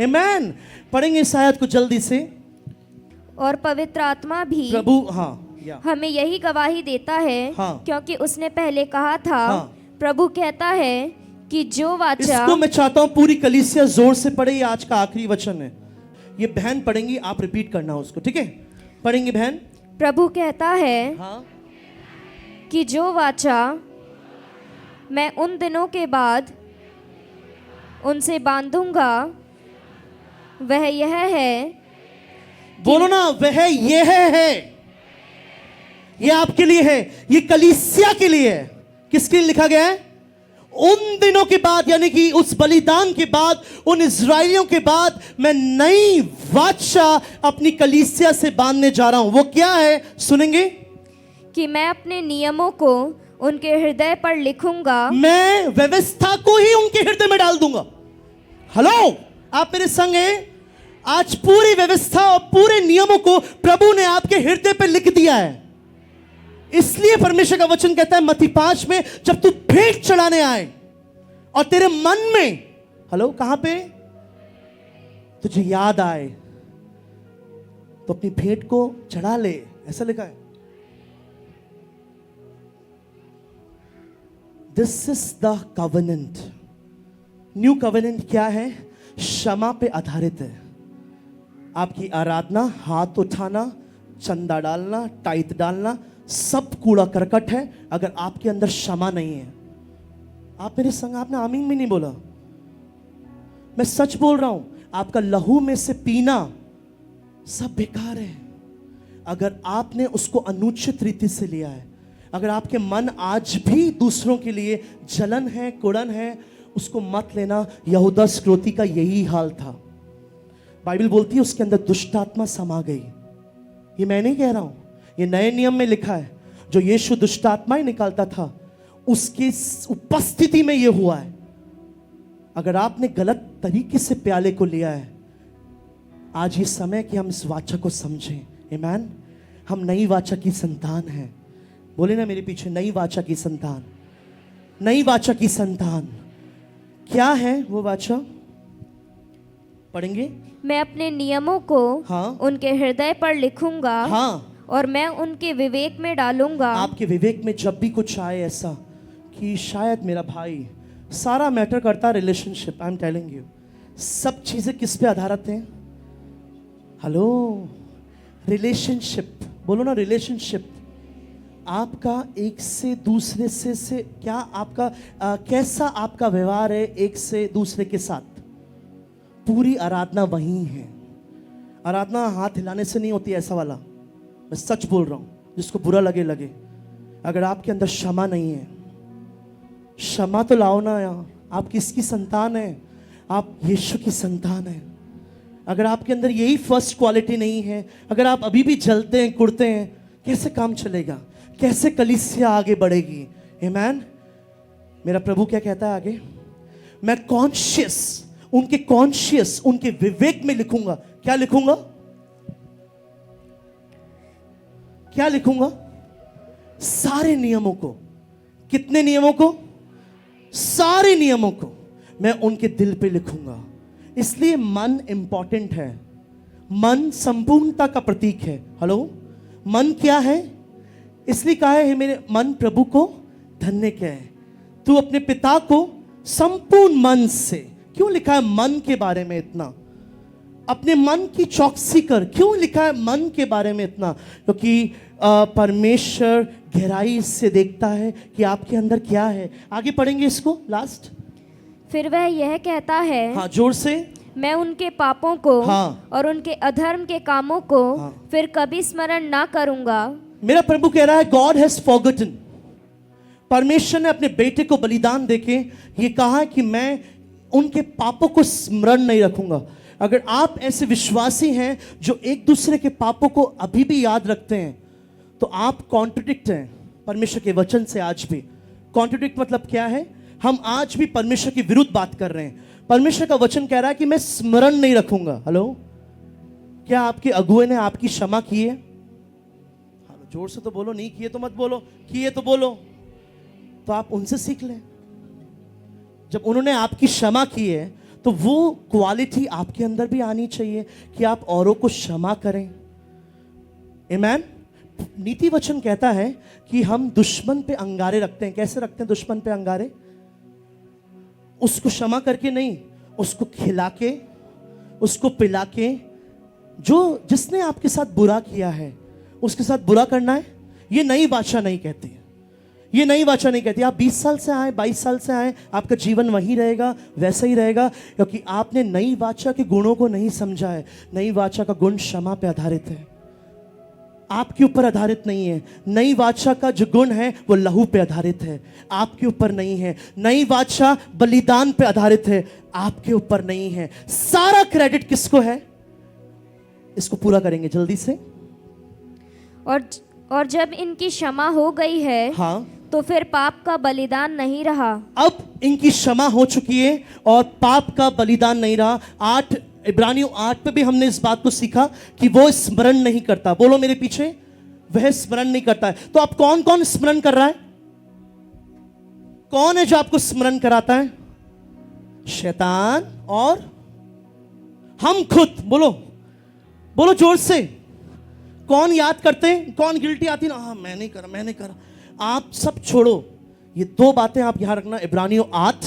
आमीन। पढ़ेंगे इस आयत को जल्दी से। और पवित्र आत्मा भी प्रभु हमें यही गवाही देता है, क्योंकि उसने पहले कहा था, प्रभु कहता है कि जो वाचा। इसको मैं चाहता हूं पूरी कलीसिया जोर से पढ़े। ये आज का आखिरी वचन है। ये बहन पढ़ेंगी, आप रिपीट करना उसको, ठीक है? पढ़ेंगी बहन। प्रभु कहता है कि जो वाचा मैं उन दिनों के बाद उनसे बांधूंगा वह यह है। बोलो ना, वह यह है। यह आपके लिए है, ये कलीसिया के लिए है। किसके लिए लिखा गया है? उन दिनों के बाद, यानी कि उस बलिदान के बाद, उन इजराइलियों के बाद मैं नई वाचा अपनी कलीसिया से बांधने जा रहा हूं। वो क्या है सुनेंगे? कि मैं अपने नियमों को उनके हृदय पर लिखूंगा। मैं व्यवस्था को ही उनके हृदय में डाल दूंगा। हेलो, आप मेरे संग हैं? आज पूरी व्यवस्था और पूरे नियमों को प्रभु ने आपके हृदय पर लिख दिया है। इसलिए परमेश्वर का वचन कहता है मत्ती 5 में, जब तू भेंट चढ़ाने आए और तेरे मन में, हेलो, कहां पे तुझे याद आए तो अपनी भेंट को चढ़ा ले। ऐसा लिखा है। This is the covenant. New covenant क्या है? क्षमा पे आधारित है। आपकी आराधना, हाथ उठाना, चंदा डालना, टाइट डालना, सब कूड़ा करकट है अगर आपके अंदर क्षमा नहीं है। आप मेरे संग, आपने आमीन भी नहीं बोला। मैं सच बोल रहा हूं, आपका लहू में से पीना सब बेकार है अगर आपने उसको अनुचित रीति से लिया है। अगर आपके मन आज भी दूसरों के लिए जलन है, कुड़न है, उसको मत लेना। यहूदा इस्करियोती का यही हाल था। बाइबल बोलती है उसके अंदर दुष्ट आत्मा समा गई। ये मैं नहीं कह रहा हूं, ये नए नियम में लिखा है। जो यीशु दुष्ट आत्माएं निकालता था उसकी उपस्थिति में यह हुआ है। अगर आपने गलत तरीके से प्याले को लिया है, आज ये समय कि हम इस वाचा को समझें। आमीन। हम नई वाचा की संतान हैं। बोले ना मेरे पीछे, नई वाचा की संतान। नई वाचा की संतान क्या है? वो वाचा पढ़ेंगे। मैं अपने नियमों को उनके हृदय पर लिखूंगा और मैं उनके विवेक में डालूंगा। आपके विवेक में जब भी कुछ आए ऐसा कि शायद मेरा भाई, सारा मैटर करता relationship. I am telling you, सब चीजें किस पे आधारित हैं? Hello, relationship. बोलो ना, रिलेशनशिप। आपका एक से दूसरे से क्या आपका कैसा आपका व्यवहार है एक से दूसरे के साथ? पूरी आराधना वही है। आराधना हाथ हिलाने से नहीं होती, ऐसा वाला, मैं सच बोल रहा हूं, जिसको बुरा लगे लगे। अगर आपके अंदर क्षमा नहीं है, क्षमा तो लाओ ना यार। आप किसकी संतान है? आप यीशु की संतान है। अगर आपके अंदर यही फर्स्ट क्वालिटी नहीं है, अगर आप अभी भी जलते हैं कुड़ते हैं, कैसे काम चलेगा? कैसे कलीसिया आगे बढ़ेगी? आमीन। मेरा प्रभु क्या कहता है आगे? मैं कॉन्शियस उनके विवेक में लिखूंगा। क्या लिखूंगा? क्या लिखूंगा? सारे नियमों को। कितने नियमों को? सारे नियमों को मैं उनके दिल पे लिखूंगा। इसलिए मन इंपॉर्टेंट है। मन संपूर्णता का प्रतीक है। हेलो, मन क्या है? इसलिए कहा है मेरे मन प्रभु को धन्य क्या है। तू अपने पिता को संपूर्ण मन से, क्यों लिखा है मन के बारे में इतना? अपने मन की चौकसी कर। क्यों लिखा है मन के बारे में इतना? क्योंकि परमेश्वर गहराई से देखता है कि आपके अंदर क्या है। आगे पढ़ेंगे इसको, लास्ट। फिर वह यह कहता है, हाँ, जोर से, मैं उनके पापों को हाँ, और उनके अधर्म के कामों को हाँ, फिर कभी स्मरण ना करूंगा। मेरा प्रभु कह रहा है गॉड हैज फॉरगॉटन। परमेश्वर ने अपने बेटे को बलिदान देके ये कहा कि मैं उनके पापों को स्मरण नहीं रखूंगा। अगर आप ऐसे विश्वासी हैं जो एक दूसरे के पापों को अभी भी याद रखते हैं, तो आप कॉन्ट्रडिक्ट हैं परमेश्वर के वचन से। आज भी कॉन्ट्रडिक्ट मतलब क्या है? हम आज भी परमेश्वर के विरुद्ध बात कर रहे हैं। परमेश्वर का वचन कह रहा है कि मैं स्मरण नहीं रखूंगा। हेलो, क्या आपके अगुए ने आपकी क्षमा की है? जोर से तो बोलो, नहीं किए तो मत बोलो, किए तो बोलो। तो आप उनसे सीख लें। जब उन्होंने आपकी क्षमा की है तो वो क्वालिटी आपके अंदर भी आनी चाहिए कि आप औरों को क्षमा करें। आमीन। नीति वचन कहता है कि हम दुश्मन पे अंगारे रखते हैं। कैसे रखते हैं दुश्मन पे अंगारे? उसको क्षमा करके नहीं, उसको खिला के, उसको पिला के। जिसने आपके साथ बुरा किया है उसके साथ बुरा करना है। ये नई वाचा नहीं कहती। ये नई वाचा नहीं कहती। आप 20 साल से आए, 22 साल से आए, आपका जीवन वही रहेगा, वैसा ही रहेगा, क्योंकि आपने नई वाचा के गुणों को नहीं समझा है। नई वाचा का गुण क्षमा पे आधारित है, आपके ऊपर आधारित नहीं है। नई वाचा का जो गुण है वो लहू पे आधारित है, आपके ऊपर नहीं है। नई वाचा बलिदान पे आधारित है, आपके ऊपर नहीं है। सारा क्रेडिट किसको है? इसको पूरा करेंगे जल्दी से। और जब इनकी क्षमा हो गई है, हाँ, तो फिर पाप का बलिदान नहीं रहा। अब इनकी क्षमा हो चुकी है और पाप का बलिदान नहीं रहा। इब्रानियों 8 पे भी हमने इस बात को सीखा कि वो स्मरण नहीं करता। बोलो मेरे पीछे, वह स्मरण नहीं करता है। तो आप कौन कौन स्मरण कर रहा है? कौन है जो आपको स्मरण कराता है? शैतान और हम खुद। बोलो बोलो जोर से। कौन याद करते हैं? कौन गिल्टी आती है ना, हाँ मैं नहीं करा। आप सब छोड़ो। ये दो बातें आप यहां रखना, इब्रानियों 8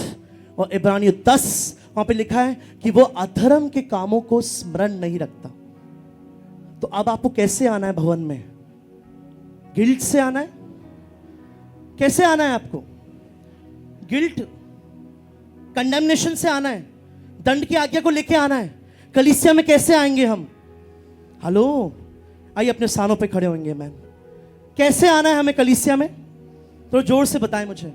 और इब्रानियों 10। वहां पे लिखा है कि वो अधर्म के कामों को स्मरण नहीं रखता। तो अब आपको कैसे आना है भवन में? गिल्ट से आना है? कैसे आना है आपको? गिल्ट, कंडेमनेशन से आना है, दंड की आज्ञा को लेके आना है। कलीसिया में कैसे आएंगे हम? हेलो, आइए अपने स्थानों पे खड़े होंगे। मैन, कैसे आना है हमें कलीसिया में? तो जोर से बताएं मुझे।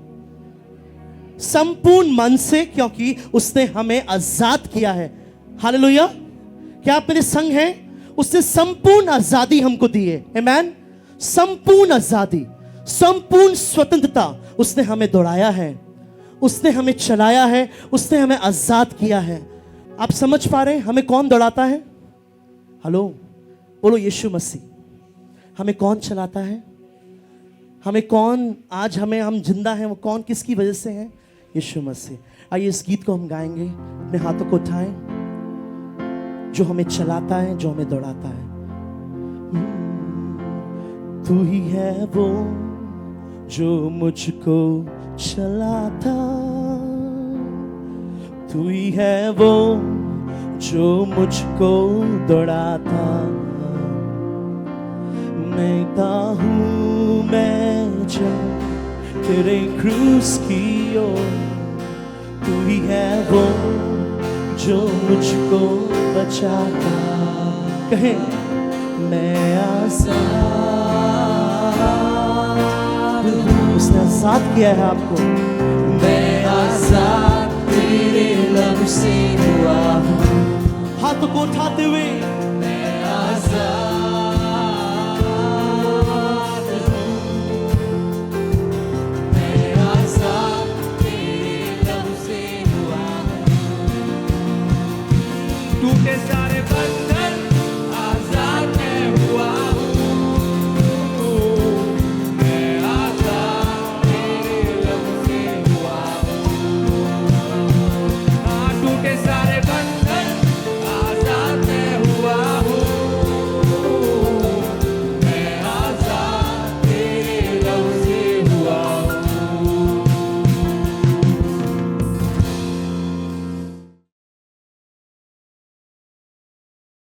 संपूर्ण मन से, क्योंकि उसने हमें आजाद किया है। हालेलुया। क्या आप मेरे संग हैं? उसने संपूर्ण आजादी हमको दी है। आमीन। संपूर्ण आजादी, संपूर्ण स्वतंत्रता उसने हमें दौड़ाया है, उसने हमें चलाया है, उसने हमें आजाद किया है। आप समझ पा रहे हैं हमें कौन दौड़ाता है? हेलो, बोलो यीशु मसीह। हमें कौन चलाता है? हमें कौन, आज हम जिंदा हैं, वो कौन, किसकी वजह से हैं? यीशु मसीह। आइए इस गीत को हम गाएंगे। अपने हाथों को उठाएं। जो हमें चलाता है, जो हमें दौड़ाता है, तू ही है वो जो मुझको चलाता, तू ही है वो जो मुझको दौड़ाता। मैं हूँ मैं चल तेरे क्रूस की ओर, तू ही है वो जो मुझको बचाता। कहे मैं आजाद हूँ। उसने आजाद किया है आपको। मैं आजाद तेरे लब से हुआ हूँ। हाथों को उठाते हुए मैं आजाद हूँ। मैं आजाद तेरे लब से हुआ हूँ। टूटे सारे बंधन